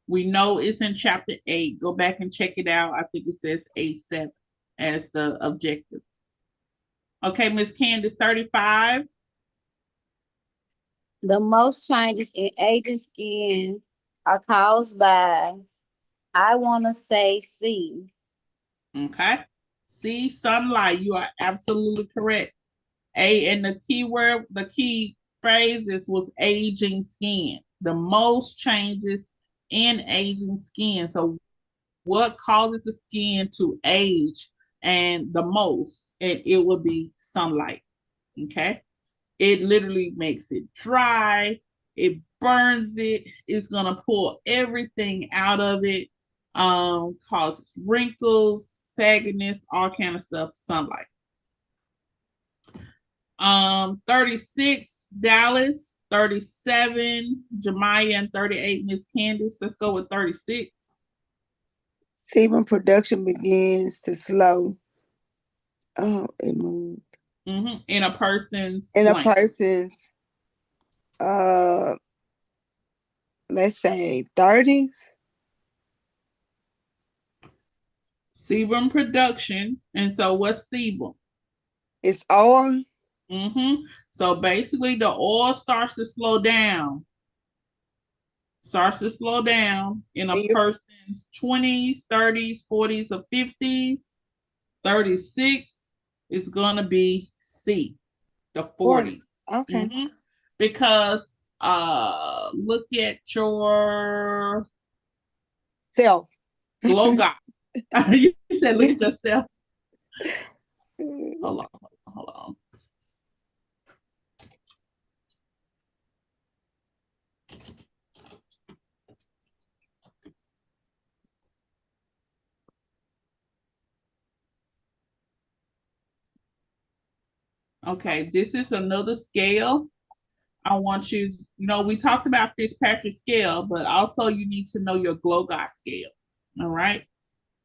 We know it's in chapter 8. Go back and check it out. I think it says A7 as the objective. Okay, Miss Candace, 35. The most changes in aging skin are caused by, I want to say C. Okay. C, sunlight. You are absolutely correct. A, and the key phrases was aging skin. The most changes in aging skin. So what causes the skin to age and the most? And it would be sunlight. Okay. It literally makes it dry. It burns it. It's going to pull everything out of it. Causes wrinkles, sagginess, all kind of stuff, sunlight. 36, Dallas. 37, Jemiah, and 38, Miss Candace. Let's go with 36. Sebum production begins to slow. Oh, it moved. In a person's In a blank. person's, let's say 30s. Sebum production. And so what's sebum? It's oil. So basically the oil starts to slow down. In a person's 20s, 30s, 40s, or 50s. 36 is going to be C, the 40s. Okay. Because look at your self. glow guy. You said look at yourself. Hold on. Okay, this is another scale. I want you, we talked about Fitzpatrick scale, but also you need to know your glow guy scale. All right.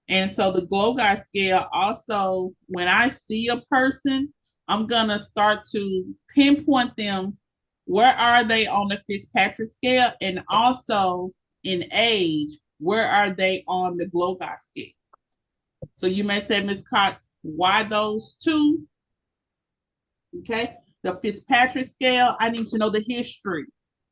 And so the glow guy scale also, when I see a person, I'm going to start to pinpoint them. Where are they on the Fitzpatrick scale? And also in age, where are they on the glow guy scale? So you may say, Ms. Cox, why those two? Okay. The Fitzpatrick scale, I need to know the history.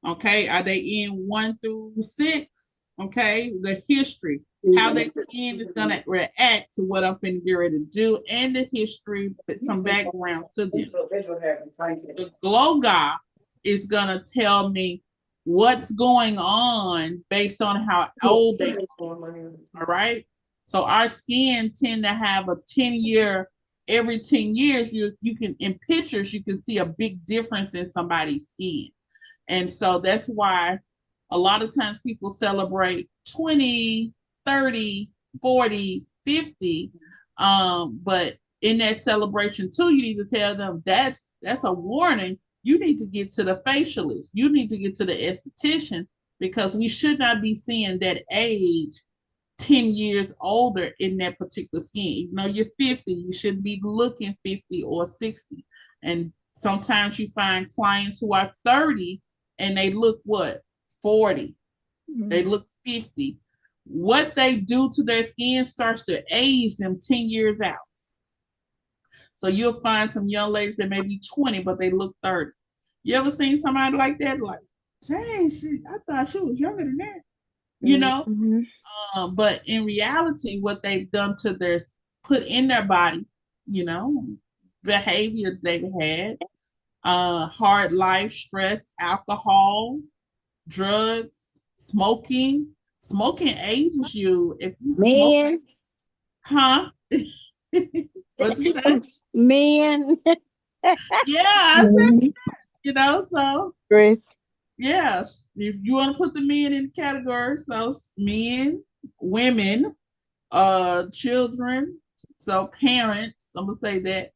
Okay. Are they in 1 through 6? Okay. The history, how their skin is going to react to what I'm going to get ready to do, and the history, some background to them. The glow guy is going to tell me what's going on based on how old they are. All right. So our skin tend to have a 10-year. Every 10 years, you can, in pictures, you can see a big difference in somebody's skin. And so that's why a lot of times people celebrate 20, 30, 40, 50. But in that celebration too, you need to tell them that's a warning. You need to get to the facialist. You need to get to the esthetician, because we should not be seeing that age 10 years older in that particular skin. Even though you're 50, you shouldn't be looking 50 or 60. And sometimes you find clients who are 30 and they look what? 40. They look 50. What they do to their skin starts to age them 10 years out. So you'll find some young ladies that may be 20, but they look 30. You ever seen somebody like that? Like, dang, I thought she was younger than that. You know? But in reality, what they've done to put in their body, behaviors they've had, hard life, stress, alcohol, drugs, smoking. Smoking ages you if you smoke. Huh? What you say? Men. Yeah, I said, so. Chris. Yes, if you want to put the men in categories, so men, women, children, so parents, I'm gonna say that,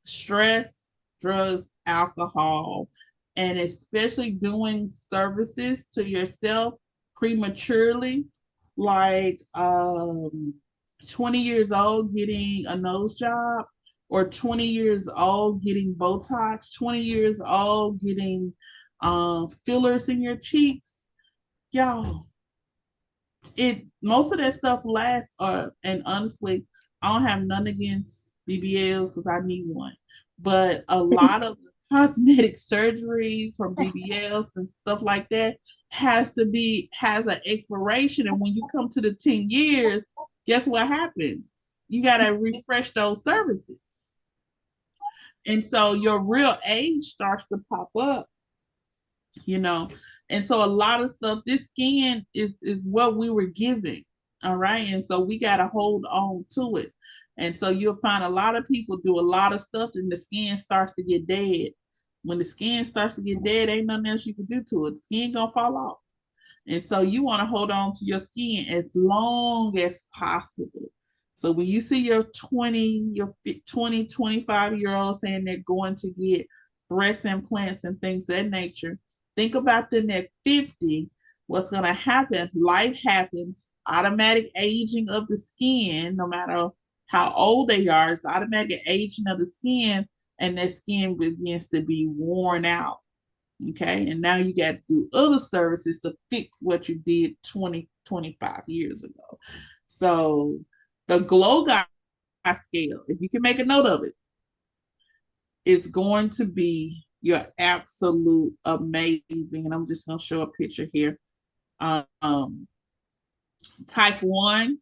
stress, drugs, alcohol, and especially doing services to yourself prematurely, like 20 years old getting a nose job, or 20 years old getting Botox, 20 years old getting fillers in your cheeks. Y'all, most of that stuff lasts, and honestly, I don't have none against BBLs because I need one, but a lot of cosmetic surgeries from BBLs and stuff like that has an expiration, and when you come to the 10 years, guess what happens? You got to refresh those services, and so your real age starts to pop up. And so a lot of stuff, this skin is what we were given. All right. And so we got to hold on to it. And so you'll find a lot of people do a lot of stuff and the skin starts to get dead. When the skin starts to get dead, ain't nothing else you can do to it. The skin gonna fall off. And so you want to hold on to your skin as long as possible. So when you see your 20, 25-year-old saying they're going to get breast implants and things of that nature, think about them at 50. What's going to happen? Life happens, automatic aging of the skin, no matter how old they are, it's automatic aging of the skin, and their skin begins to be worn out. Okay. And now you got to do other services to fix what you did 20, 25 years ago. So the Glow Guy scale, if you can make a note of it, is going to be your absolute amazing. And I'm just going to show a picture here. Um, type 1.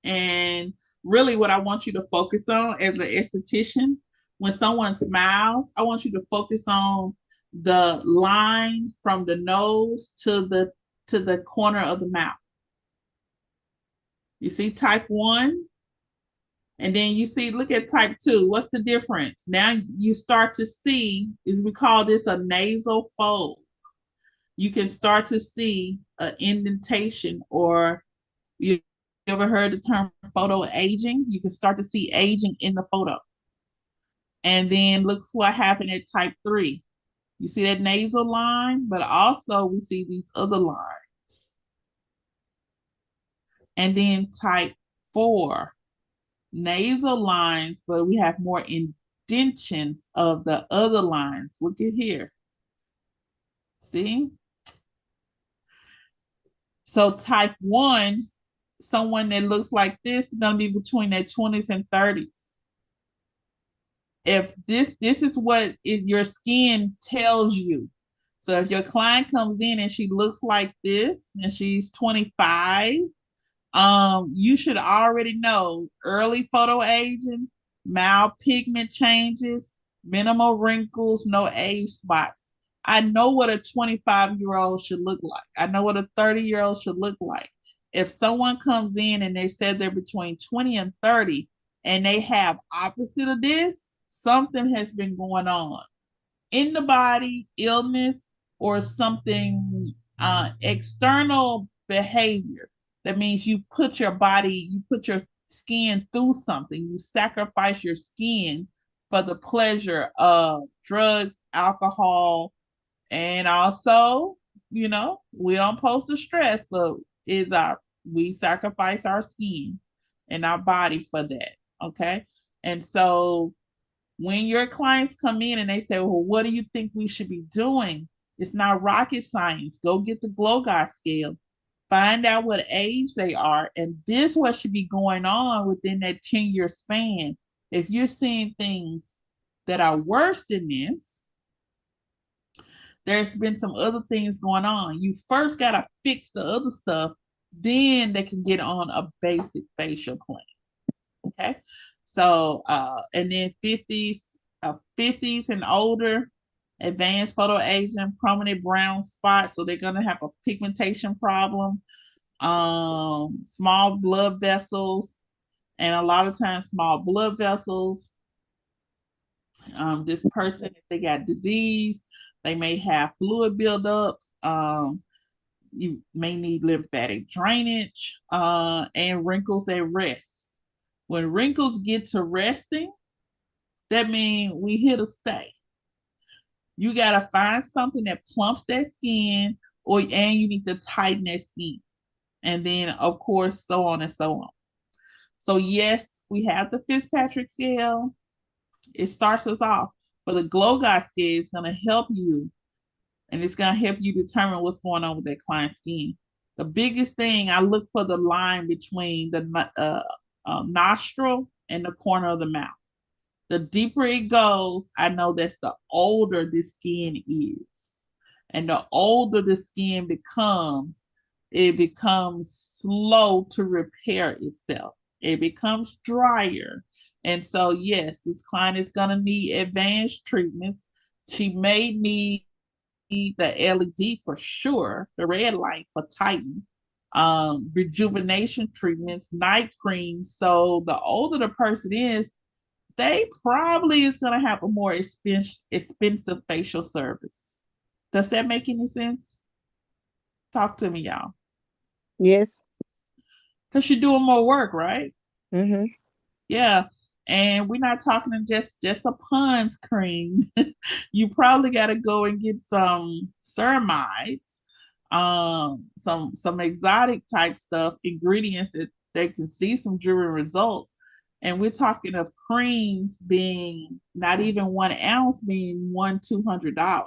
And really, what I want you to focus on as an esthetician, when someone smiles, I want you to focus on the line from the nose to the corner of the mouth. You see type 1, and then you see, look at type 2. What's the difference? Now you start to see, is we call this a nasal fold. You can start to see an indentation, or you ever heard the term photo aging? You can start to see aging in the photo. And then look what happened at type 3. You see that nasal line, but also we see these other lines. And then type 4, nasal lines, but we have more indentions of the other lines. Look at here. See? So type 1, someone that looks like this is going to be between their 20s and 30s. If this is what your skin tells you. So if your client comes in and she looks like this and she's 25, you should already know early photo aging, mild pigment changes, minimal wrinkles, no age spots. I know what a 25-year-old should look like. I know what a 30-year-old should look like. If someone comes in and they said they're between 20 and 30 and they have opposite of this, something has been going on in the body, illness, or something external behavior. That means you put your skin through something. You sacrifice your skin for the pleasure of drugs, alcohol, and also, we don't post the stress, but we sacrifice our skin and our body for that. Okay. And so when your clients come in and they say, well, what do you think we should be doing? It's not rocket science. Go get the Glow Guy scale. Find out what age they are. And this what should be going on within that 10-year span. If you're seeing things that are worse than this, there's been some other things going on. You first got to fix the other stuff. Then they can get on a basic facial plan. Okay. So, and then 50s and older, advanced photo aging, prominent brown spots. So they're going to have a pigmentation problem, small blood vessels, and a lot of times small blood vessels. This person, if they got disease, they may have fluid buildup. You may need lymphatic drainage, and wrinkles at rest. When wrinkles get to resting, that means we here to stay. You gotta find something that plumps that skin, and you need to tighten that skin. And then of course, so on and so on. So yes, we have the Fitzpatrick scale. It starts us off. But the Glow Guy scale is gonna help you, and it's gonna help you determine what's going on with that client's skin. The biggest thing, I look for the line between the nostril and the corner of the mouth. The deeper it goes, I know that's the older the skin is. And the older the skin becomes, it becomes slow to repair itself. It becomes drier. And so, yes, this client is going to need advanced treatments. She may need the LED for sure, the red light for Titan, rejuvenation treatments, night cream. So the older the person is, they probably is going to have a more expensive facial service. Does that make any sense? Talk to me, y'all. Yes. Because you're doing more work, right? Mm-hmm. Yeah. And we're not talking just a Pond's cream. You probably got to go and get some ceramides, some exotic type stuff, ingredients that they can see some jewelry results. And we're talking of creams being not even 1 ounce, being $200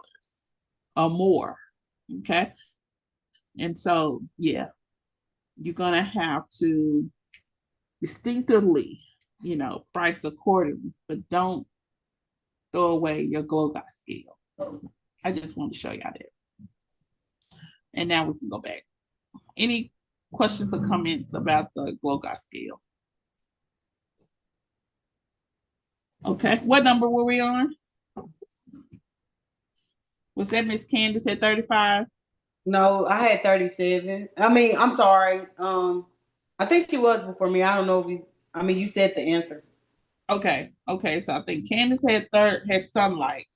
or more. Okay. And so, yeah, you're gonna have to distinctively, price accordingly, but don't throw away your Glow Got scale. I just want to show y'all that. And now we can go back. Any questions or comments about the Glow Got scale? Okay, what number were we on? Was that Miss Candace at 35? No, I had 37. I mean, I'm sorry. I think she was before me. I don't know if you. I mean, you said the answer. Okay. So I think Candace had sunlight.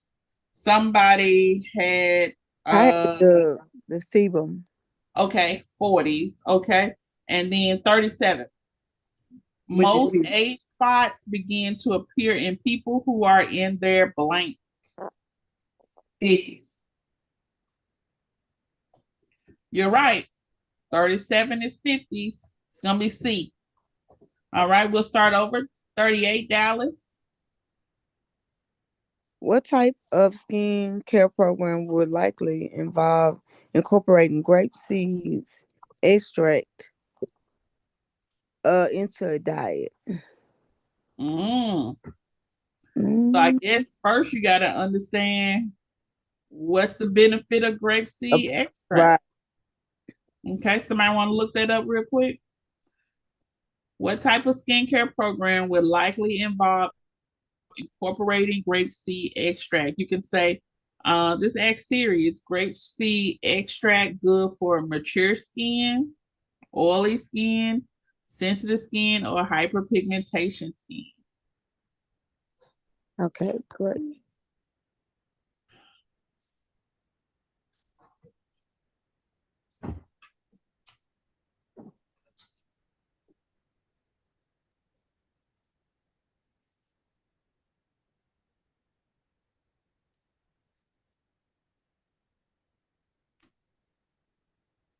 Somebody had I had the sebum. okay, 40s, okay, and then 37. Which is Most age spots begin to appear in people who are in their blank. 50s. You're right. 37 is 50s. It's going to be C. All right, we'll start over. 38, Dallas. What type of skin care program would likely involve incorporating grape seeds extract into a diet? Mm. So I Mm, guess first you got to understand what's the benefit of grapeseed extract. right. Okay, somebody want to look that up real quick? What type of skincare program would likely involve incorporating grapeseed extract? You can say, just ask Siri, is grapeseed extract good for mature skin, oily skin, sensitive skin, or hyperpigmentation skin? Okay, great.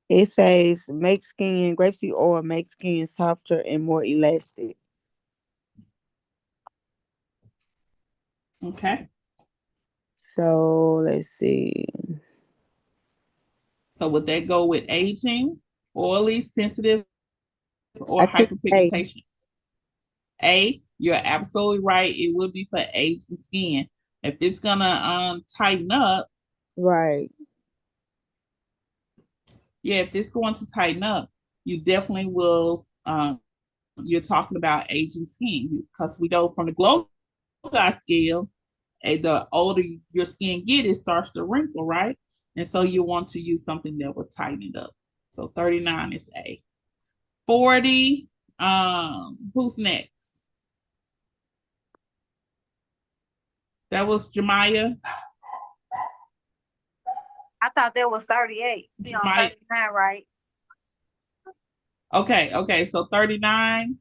It says make skin grapeseed oil makes skin softer and more elastic. Okay, So let's see. so would that go with aging, oily, sensitive, or I think A. hyperpigmentation? A, you're absolutely right. It would be for aging skin. If it's gonna tighten up, Right. yeah, if it's going to tighten up, you definitely will. You're talking about aging skin because we know from the Glow Dot scale, the older your skin get, it starts to wrinkle, right? And so you want to use something that will tighten it up. So 39 is A. 40. Who's next? That was Jemiah. I thought that was 38. We on Jemiah. 39, right? Okay. So 39.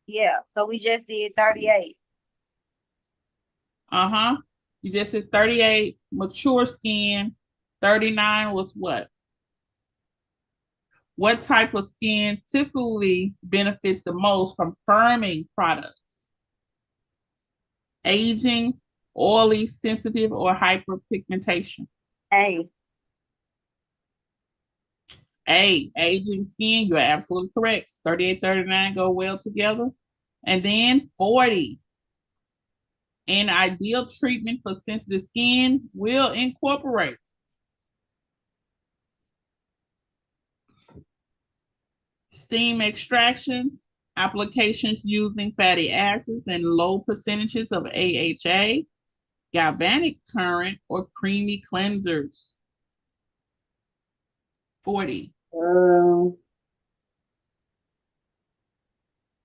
Yeah. So we just did 38. Uh-huh. You just said 38, mature skin. 39 was what? What type of skin typically benefits the most from firming products? Aging, oily, sensitive, or hyperpigmentation? Hey, A, aging skin, you're absolutely correct. 38, 39 go well together. And then 40. An ideal treatment for sensitive skin will incorporate steam extractions, applications using fatty acids and low percentages of AHA, galvanic current, or creamy cleansers. 40. Um,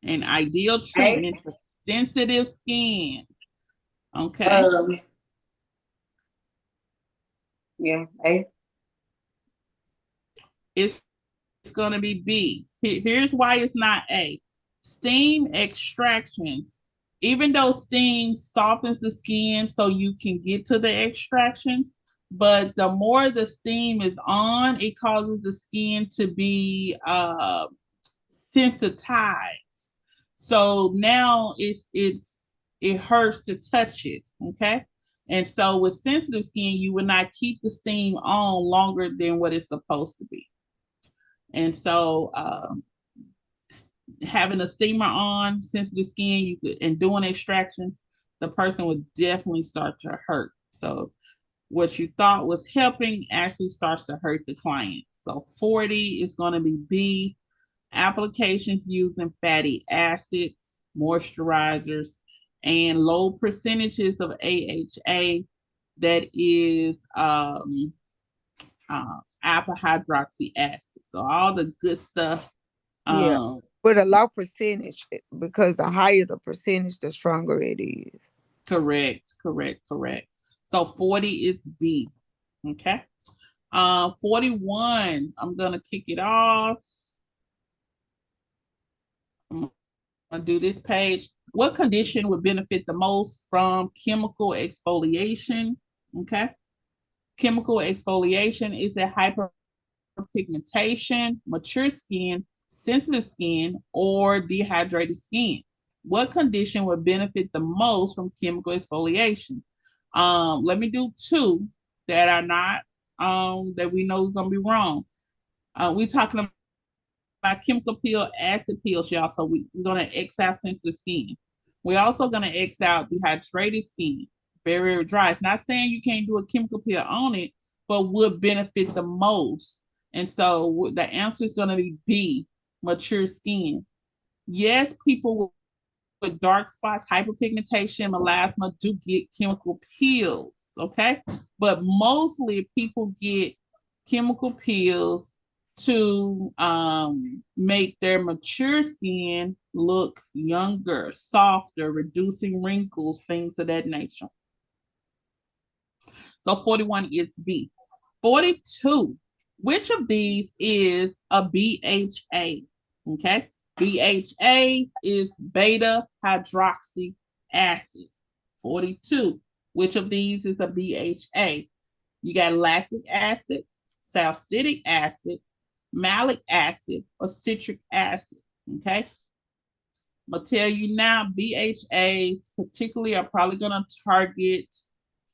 An ideal A. treatment for sensitive skin. Okay. Um, yeah, A. It's going to be B. Here's why it's not A. Steam extractions. Even though steam softens the skin so you can get to the extractions, but the more the steam is on, it causes the skin to be sensitized. So now it hurts to touch it. Okay. And so with sensitive skin, you would not keep the steam on longer than what it's supposed to be. And so having a steamer on sensitive skin, you could and doing extractions, the person would definitely start to hurt. So what you thought was helping actually starts to hurt the client. So 40 is going to be B. Applications using fatty acids, moisturizers, and low percentages of AHA, that is alpha hydroxy acid. So all the good stuff. Yeah. Um, With a low percentage, because the higher the percentage, the stronger it is. correct. So 40 is B. Okay. 41, I'm gonna kick it off. I'm gonna do this page. What condition would benefit the most from chemical exfoliation? Okay. Chemical exfoliation is a hyperpigmentation, mature skin, sensitive skin, or dehydrated skin. What condition would benefit the most from chemical exfoliation? Let me do two that are not that we know is gonna be wrong. We talking about chemical peel, acid peels, y'all. So we're gonna X out sensitive skin. We're also gonna X out dehydrated skin, very, very dry. It's not saying you can't do a chemical peel on it, but would benefit the most. And so the answer is gonna be B, mature skin. Yes, people with dark spots, hyperpigmentation, melasma do get chemical peels, okay? But mostly people get chemical peels to make their mature skin look younger, softer, reducing wrinkles, things of that nature. So 41 is B. 42, which of these is a BHA? Okay. BHA is beta hydroxy acid. 42, which of these is a BHA? You got lactic acid, salicylic acid, malic acid, or citric acid. Okay. I'm going to tell you now, BHAs particularly are probably going to target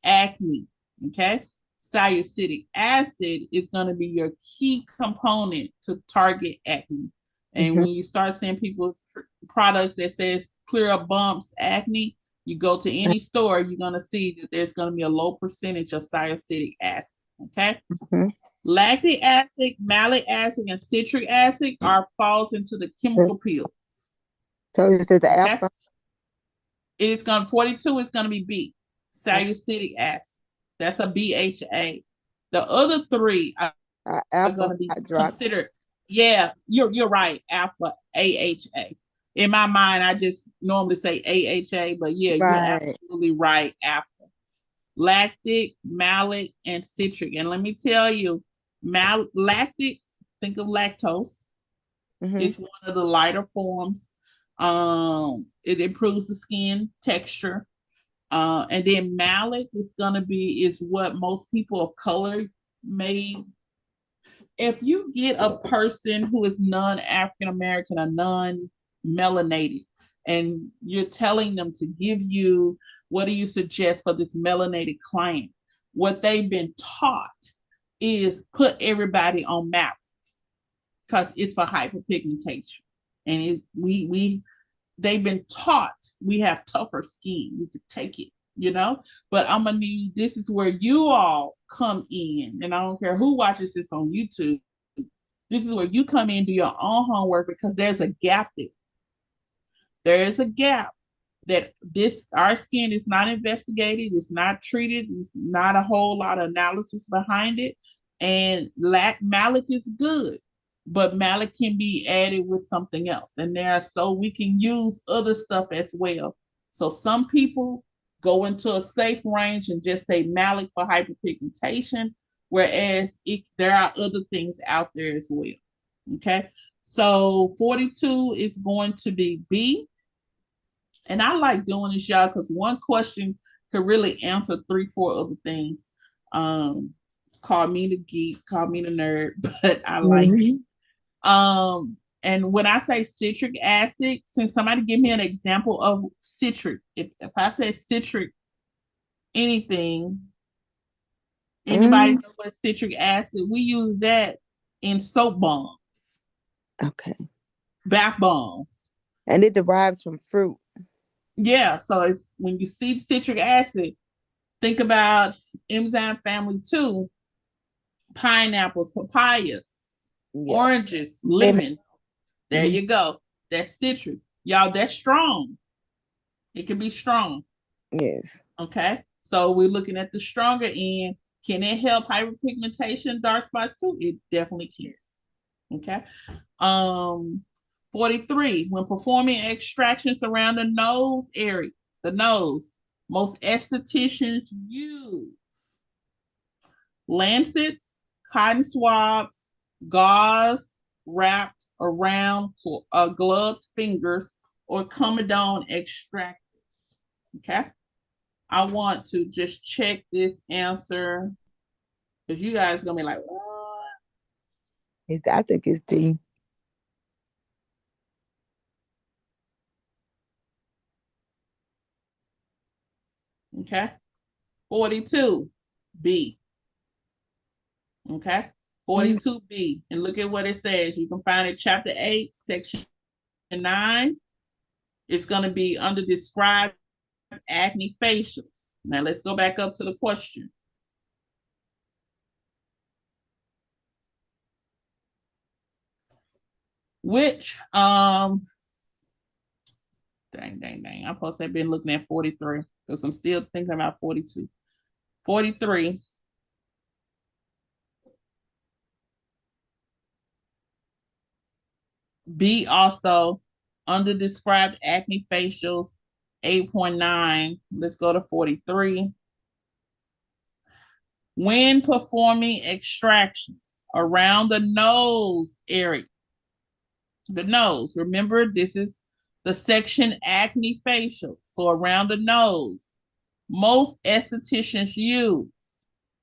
acne. Okay. Salicylic acid is going to be your key component to target acne. And Mhm. when you start seeing people products that says clear up bumps, acne, you go to any store, you're going to see that there's going to be a low percentage of salicylic acid. Okay. Mhm. Lactic acid, malic acid, and citric acid are falls into the chemical peel. So is it the Okay. alpha? It's going 42 is going to be B, salicylic acid. That's a BHA. The other three are going Alpha to be hydroxy. considered. Yeah, you're right. Alpha AHA. In my mind, I just normally say AHA, but yeah, you're Right. absolutely right. Alpha, lactic, malic, and citric. And let me tell you, lactic. Think of lactose. Mm-hmm. It's one of the lighter forms. It improves the skin texture. And then malic is gonna be is what most people of color may. If you get a person who is non-African American or non-melanated, and you're telling them to give you what do you suggest for this melanated client? What they've been taught is put everybody on malic because it's for hyperpigmentation, and we they've been taught we have tougher skin. We could take it, you know. But I'm gonna need this is where you all come in, and I don't care who watches this on YouTube. This is where you come in, do your own homework because there's a gap there. There is a gap that this our skin is not investigated, it's not treated, it's not a whole lot of analysis behind it. And malic is good, but malic can be added with something else. And there are so we can use other stuff as well. So some people go into a safe range and just say malic for hyperpigmentation, whereas there are other things out there as well. Okay, so 42 is going to be B. And I like doing this, y'all, because one question could really answer three, four other things. Um, call me the geek, call me the nerd, but I like it. Mhm. And when I say citric acid, since somebody give me an example of citric, if I said citric anything, anybody Mm, know what citric acid? We use that in soap bombs, okay. bath bombs. And it derives from fruit. Yeah, so if when you see citric acid, think about enzyme family two, pineapples, papayas, Yeah. oranges, Lemon. lemon. There Mm, you go. That's citric. Y'all, that's strong. It can be strong. yes. Okay. So we're looking at the stronger end. Can it help hyperpigmentation, dark spots too? It definitely can. Okay. Um, 43. When performing extractions around the nose area, the nose, most estheticians use lancets, cotton swabs, gauze wrapped around gloved fingers, or comedone extractors. Okay. I want to just check this answer because you guys are going to be like, what? I think it's D. Okay. 42, B. Okay. Mm, 42B. And look at what it says. You can find it chapter 8, section 9. It's going to be under described acne facials. Now let's go back up to the question. Which dang. I'm supposed to have been looking at 43 because I'm still thinking about 42. 43. B also under described acne facials 8.9. Let's go to 43. When performing extractions around the nose area, the nose, remember this is the section acne facial. So around the nose, most estheticians use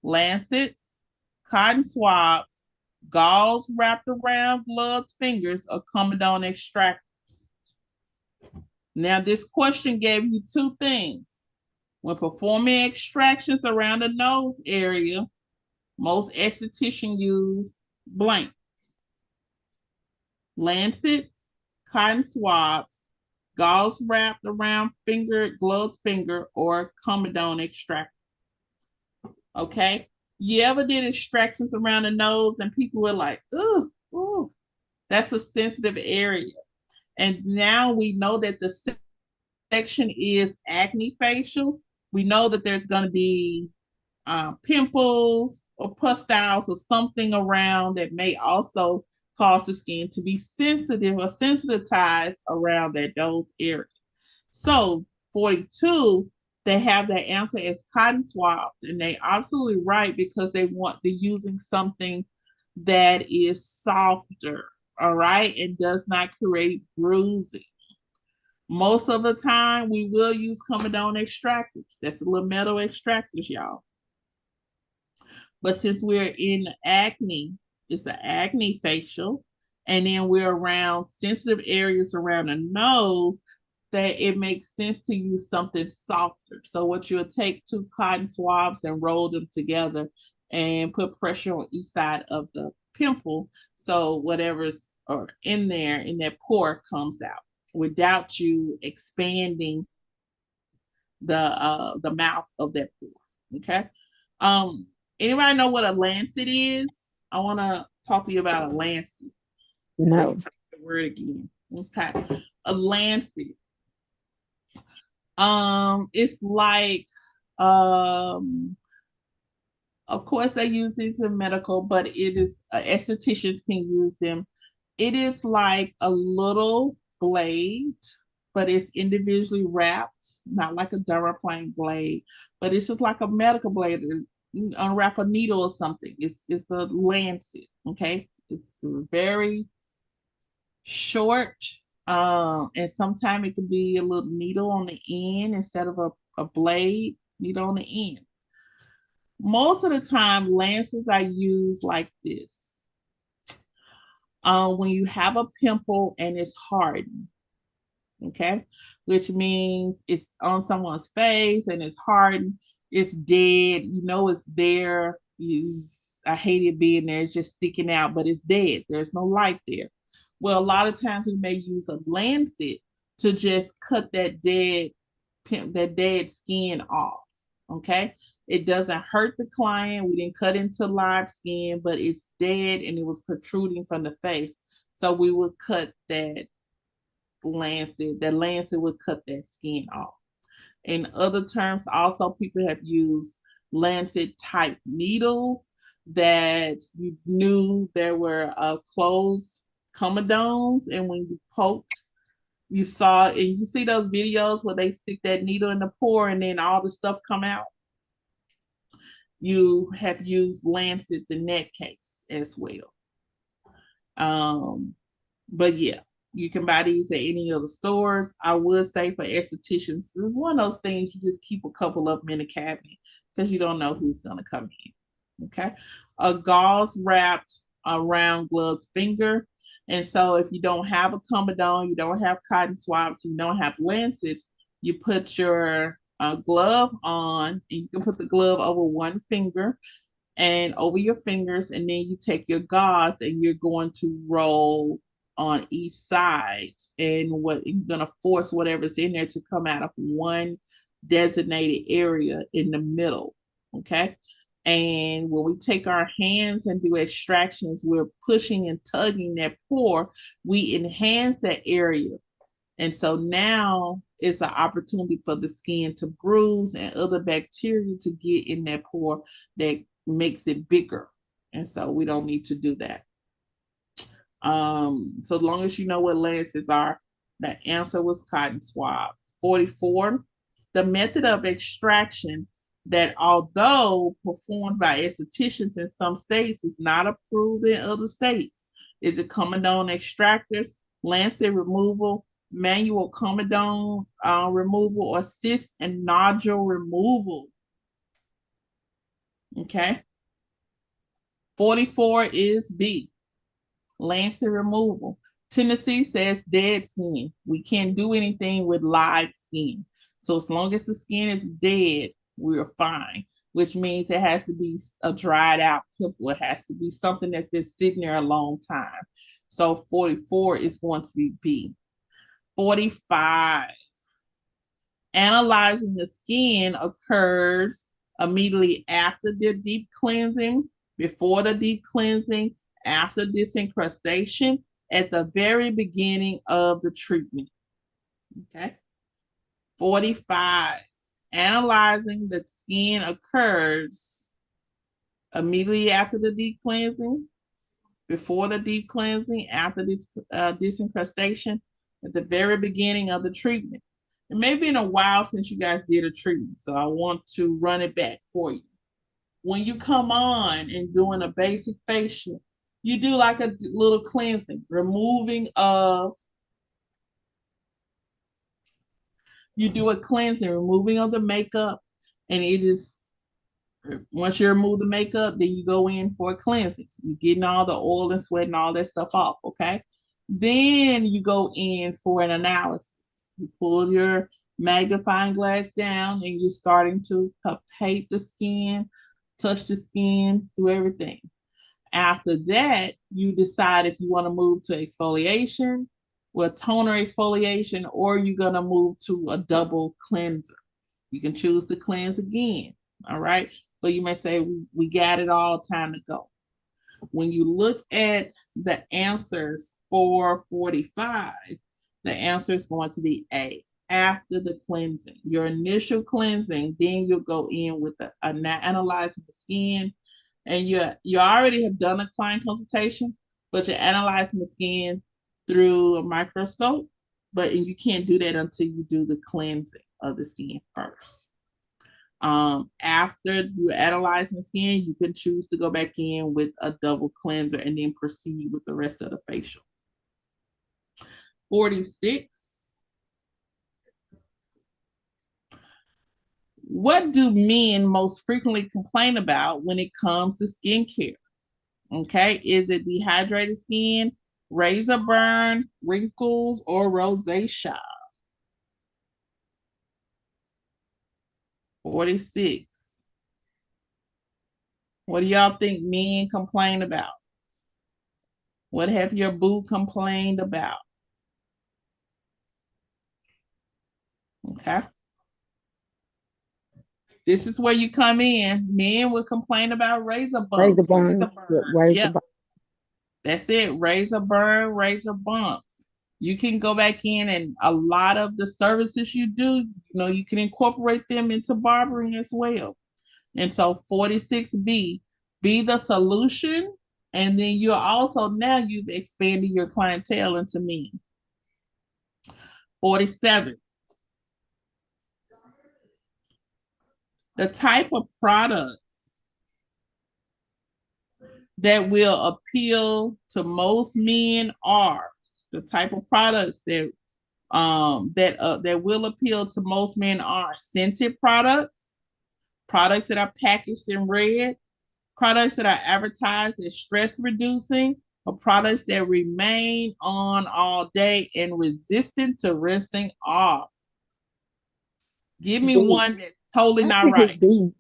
lancets, cotton swabs, gauze wrapped around gloved fingers, or comedone extractors. Now, this question gave you two things. When performing extractions around the nose area, most estheticians use blank lancets, cotton swabs, gauze wrapped around gloved finger, or comedone extractor. Okay. You ever did extractions around the nose and people were like, ooh, ooh, that's a sensitive area. And now we know that the section is acne facials. We know that there's going to be pimples or pustules or something around that may also cause the skin to be sensitive or sensitized around that those areas. So 42, they have that answer as cotton swabs, and they absolutely right because they're using something that is softer, all right, and does not create bruising. Most of the time, we will use comedone extractors. That's a little metal extractors, y'all. But since we're in acne, it's an acne facial, and then we're around sensitive areas around the nose, that it makes sense to use something softer. So what you'll take two cotton swabs and roll them together and put pressure on each side of the pimple. So whatever's or in there in that pore comes out without you expanding the mouth of that pore. Okay. Um, Anybody know what a lancet is? I want to talk to you about a lancet. So you no. take the word again. Okay. A lancet. It's like um of course they use these in medical, but it is estheticians can use them. It is like a little blade, but it's individually wrapped, not like a dermaplane blade, but it's just like a medical blade. unwrap a needle or something. It's a lancet. Okay, it's very short. And sometimes it could be a little needle on the end instead of a blade needle on the end. Most of the time, lances I use like this. When you have a pimple and it's hardened, okay, which means it's on someone's face and it's hardened, it's dead, you know it's there. I hate it being there, it's just sticking out, but it's dead. There's no life there. Well, a lot of times we may use a lancet to just cut that dead skin off. Okay. It doesn't hurt the client. We didn't cut into live skin, but it's dead and it was protruding from the face. So we would cut that lancet. That lancet would cut that skin off. In other terms, also people have used lancet type needles that you knew there were closed comedones, and when you poked, you saw, and you see those videos where they stick that needle in the pore and then all the stuff come out. You have used lancets in that case as well. But yeah, you can buy these at any of the stores. I would say for estheticians, it's one of those things you just keep a couple of them in the cabinet because you don't know who's going to come in. Okay. A gauze wrapped around gloved finger. And so if you don't have a comedone, you don't have cotton swabs, you don't have lancets, you put your glove on, and you can put the glove over one finger and over your fingers, and then you take your gauze and you're going to roll on each side, and what you're going to force whatever's in there to come out of one designated area in the middle. Okay. And when we take our hands and do extractions, we're pushing and tugging that pore. We enhance that area. And so now it's an opportunity for the skin to bruise and other bacteria to get in that pore that makes it bigger. And so we don't need to do that. So as long as you know what lancets are, the answer was cotton swab. 44, the method of extraction that, although performed by estheticians in some states, is not approved in other states. Is it comedone extractors, lancet removal, manual comedone removal, or cyst and nodule removal? Okay. 44 is B, lancet removal. Tennessee says dead skin. We can't do anything with live skin. So as long as the skin is dead, we're fine, which means it has to be a dried out pimple. It has to be something that's been sitting there a long time. So 44 is going to be B. 45, analyzing the skin occurs immediately after the deep cleansing, before the deep cleansing, after disincrustation, at the very beginning of the treatment. Okay. 45, analyzing the skin occurs immediately after the deep cleansing, before the deep cleansing, after this disincrustation, at the very beginning of the treatment. It may be in a while since you guys did a treatment, so I want to run it back for you. When you come on and doing a basic facial, you do like a little cleansing, you do a cleansing, removing of the makeup, and it is, once you remove the makeup, then you go in for a cleansing. You're getting all the oil and sweat and all that stuff off, okay? Then you go in for an analysis. You pull your magnifying glass down and you're starting to palpate the skin, touch the skin, do everything. After that, you decide if you want to move to exfoliation, with toner exfoliation, or you're going to move to a double cleanser. You can choose to cleanse again, all right? But you may say, we got it all, time to go. When you look at the answers for 45, the answer is going to be A, after the cleansing. Your initial cleansing, then you'll go in with analyzing the skin, and you already have done a client consultation, but you're analyzing the skin through a microscope, but you can't do that until you do the cleansing of the skin first. After you analyzing skin, you can choose to go back in with a double cleanser and then proceed with the rest of the facial. 46. What do men most frequently complain about when it comes to skincare? Okay, is it dehydrated skin, razor burn, wrinkles, or rosacea? 46. What do y'all think men complain about? What have your boo complained about? Okay. This is where you come in. Men will complain about razor Razor bumps, razor burn. burn. Razor Yep, burn. that's it. Razor burn, razor bump. You can go back in and a lot of the services you do, you can incorporate them into barbering as well. And so 46B, be the solution. And then you've expanded your clientele into me. 47. The type of products that will appeal to most men are the type of products that will appeal to most men are scented products, products that are packaged in red, products that are advertised as stress reducing, or products that remain on all day and resistant to rinsing off. Give me B. one that's totally I not think it's right. B.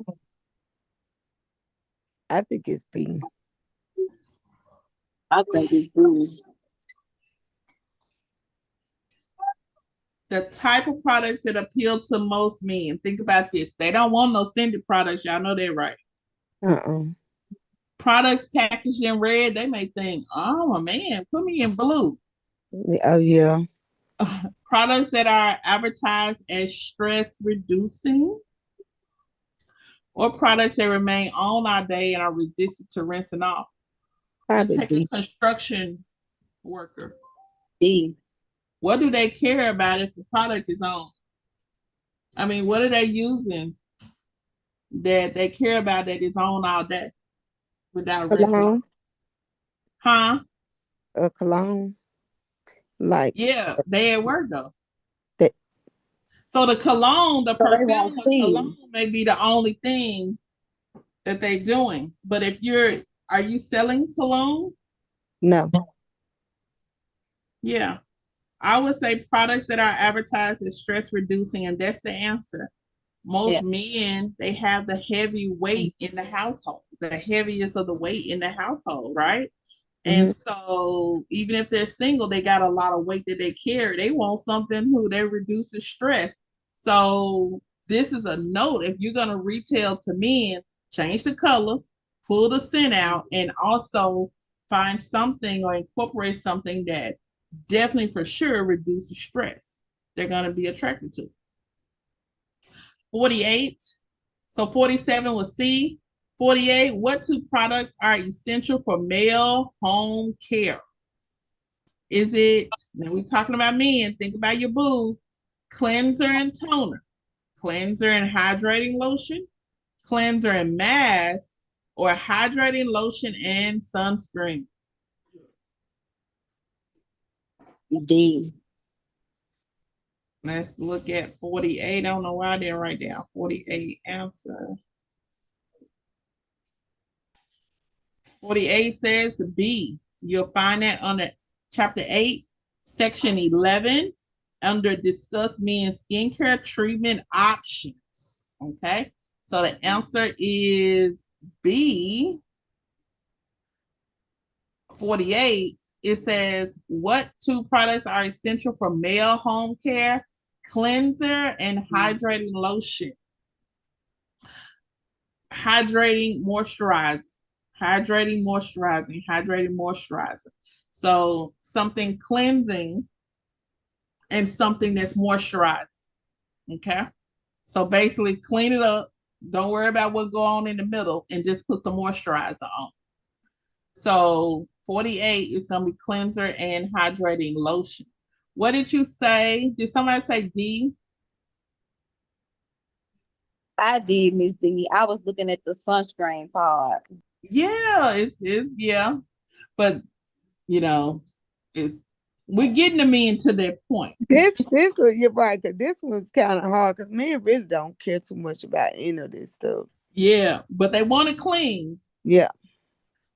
I think it's B. I think it's good. The type of products that appeal to most men. Think about this. They don't want no scented products. Y'all know that, right? Uh-uh. Products packaged in red, they may think, oh man, put me in blue. Oh yeah. Products that are advertised as stress reducing, or products that remain on all day and are resistant to rinsing off. Let's Probably take a D. construction worker. D. What do they care about if the product is on? I mean, what are they using that they care about that is on all day without rinsing off? Cologne. Huh? A cologne. Like Yeah, they at work though. that. So the cologne, the So they won't perfume of see. cologne may be the only thing that they're doing. But are you selling cologne? No. Yeah. I would say products that are advertised as stress reducing, and that's the answer. Yeah. Most men, they have the heavy weight in the household, the heaviest of the weight in the household, right? And Mm-hmm. so even if they're single, they got a lot of weight that they carry. They want something who they reduces stress. So this is a note. If you're gonna retail to men, change the color, pull the scent out, and also find something or incorporate something that definitely for sure reduces stress. They're gonna be attracted to. 48. So 47 was C. 48, what two products are essential for male home care? Is it, now we're talking about men, think about your boo, cleanser and toner, cleanser and hydrating lotion, cleanser and mask, or hydrating lotion and sunscreen? D. Let's look at 48. I don't know why I didn't write down 48 answer. 48 says B. You'll find that under chapter 8, section 11, under discuss men's skincare treatment options. Okay. So the answer is B. 48. It says, what two products are essential for male home care? Cleanser and hydrating lotion. Hydrating, moisturizing, hydrating, moisturizing, hydrating, moisturizing. So something cleansing and something that's moisturizing. Okay. So basically clean it up. Don't worry about what go on in the middle and just put some moisturizer on. So 48 is going to be cleanser and hydrating lotion. What did you say? Did somebody say D? I did, Miss D. I was looking at the sunscreen part. Yeah, it's yeah. But you know, it's we're getting them into that point. This was, you're right, cause this was kind of hard, cause men really don't care too much about any of this stuff. Yeah, but they want to clean. Yeah.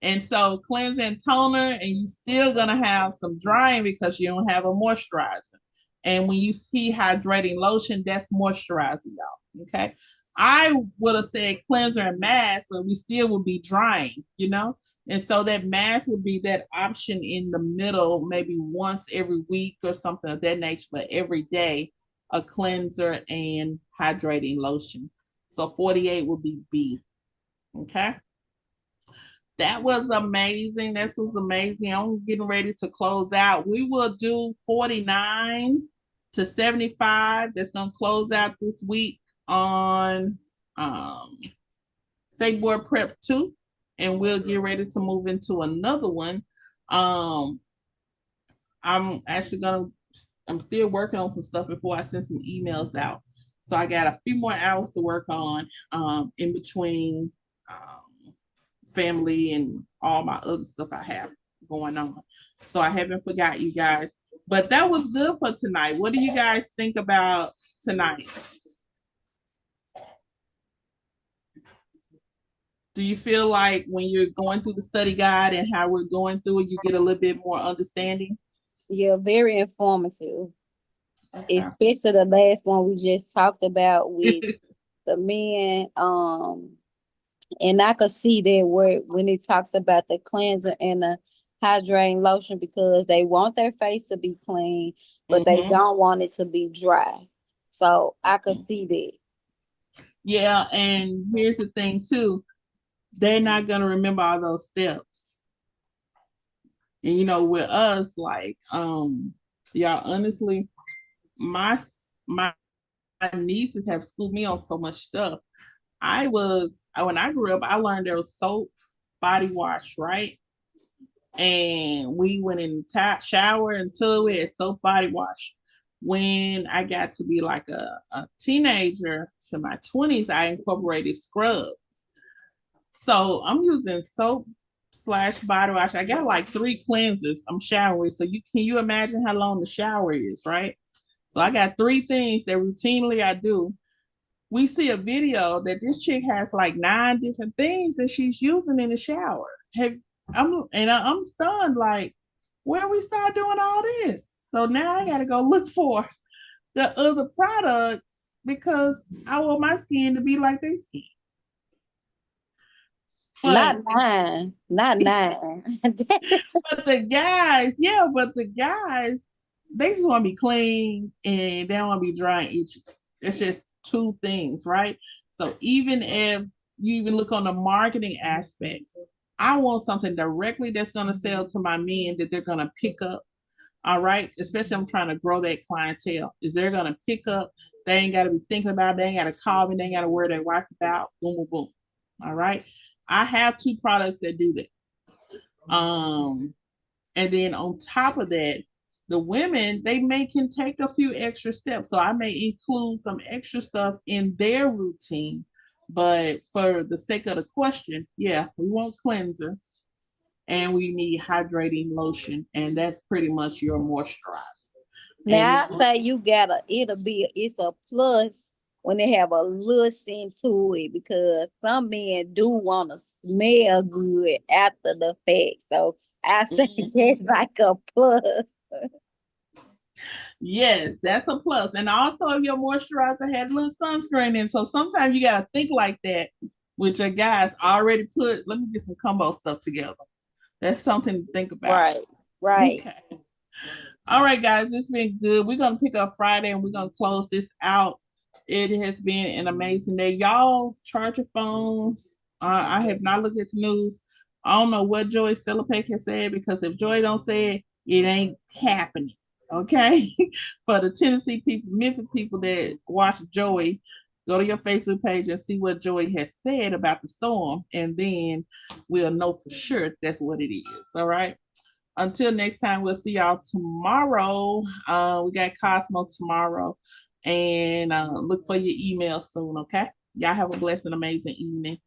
And so cleanser and toner, and you still gonna have some drying because you don't have a moisturizer. And when you see hydrating lotion, that's moisturizing, y'all. Okay. I would have said cleanser and mask, but we still would be drying, you know? And so that mask would be that option in the middle, maybe once every week or something of that nature, but every day, a cleanser and hydrating lotion. So 48 would be B. Okay. That was amazing. This was amazing. I'm getting ready to close out. We will do 49 to 75. That's going to close out this week on um, State Board Prep 2. And we'll get ready to move into another one. Um, I'm actually going to, I'm still working on some stuff before I send some emails out. So I got a few more hours to work on in between. Family and all my other stuff I have going on. So I haven't forgot you guys. But that was good for tonight. What do you guys think about tonight? Do you feel like when you're going through the study guide and how we're going through it, you get a little bit more understanding? Yeah, very informative. Okay. Especially the last one we just talked about with the men. And I could see that where when it talks about the cleanser and the hydrating lotion because they want their face to be clean, but they Mm-hmm. don't want it to be dry. So I could see that. Yeah, and here's the thing too. They're not gonna remember all those steps. And you know, with us, like, y'all honestly, my my nieces have schooled me on so much stuff. When I grew up, I learned there was soap, body wash, right? And we went in the shower until we had soap body wash. When I got to be like a teenager to my 20s, I incorporated scrub. So I'm using soap slash body wash. I got like 3 cleansers I'm showering with. So you can you imagine how long the shower is, right? So I got 3 things that routinely I do. We see a video that this chick has like 9 different things that she's using in the shower. I'm stunned, like, where we start doing all this? So now I gotta go look for the other products because I want my skin to be like their skin. Not But nine. Not nine. but the guys, yeah, but the guys, they just want to be clean and they don't want to be dry and itchy. It's just 2 things, right? So even if you even look on the marketing aspect, I want something directly that's going to sell to my men that they're going to pick up. All right. Especially I'm trying to grow that clientele. Is they're going to pick up. They ain't got to be thinking about it. They ain't got to call me. They ain't got to worry their wife about. Boom, boom, boom. All right. I have 2 products that do that. And then on top of that, the women, they may can take a few extra steps. So I may include some extra stuff in their routine. But for the sake of the question, yeah, we want cleanser and we need hydrating lotion. And that's pretty much your moisturizer. And Now I say you gotta it's a plus when they have a lust into it because some men do want to smell good after the fact. So I say that's like a plus. yes, that's a plus. And also, if your moisturizer had a little sunscreen in, so sometimes you gotta think like that with your guys already put. Let me get some combo stuff together. That's something to think about. Right, right. Okay. All right, guys, it's been good. We're gonna pick up Friday and we're gonna close this out. It has been an amazing day. Y'all charge your phones. I have not looked at the news. I don't know what Joy Selipek has said because if Joy don't say it, it ain't happening. Okay. For the Tennessee people, Memphis people that watch Joey, go to your Facebook page and see what Joy has said about the storm, and then we'll know for sure that's what it is. All right. Until next time, we'll see y'all tomorrow. We got Cosmo tomorrow. And look for your email soon, okay? Y'all have a blessed and amazing evening.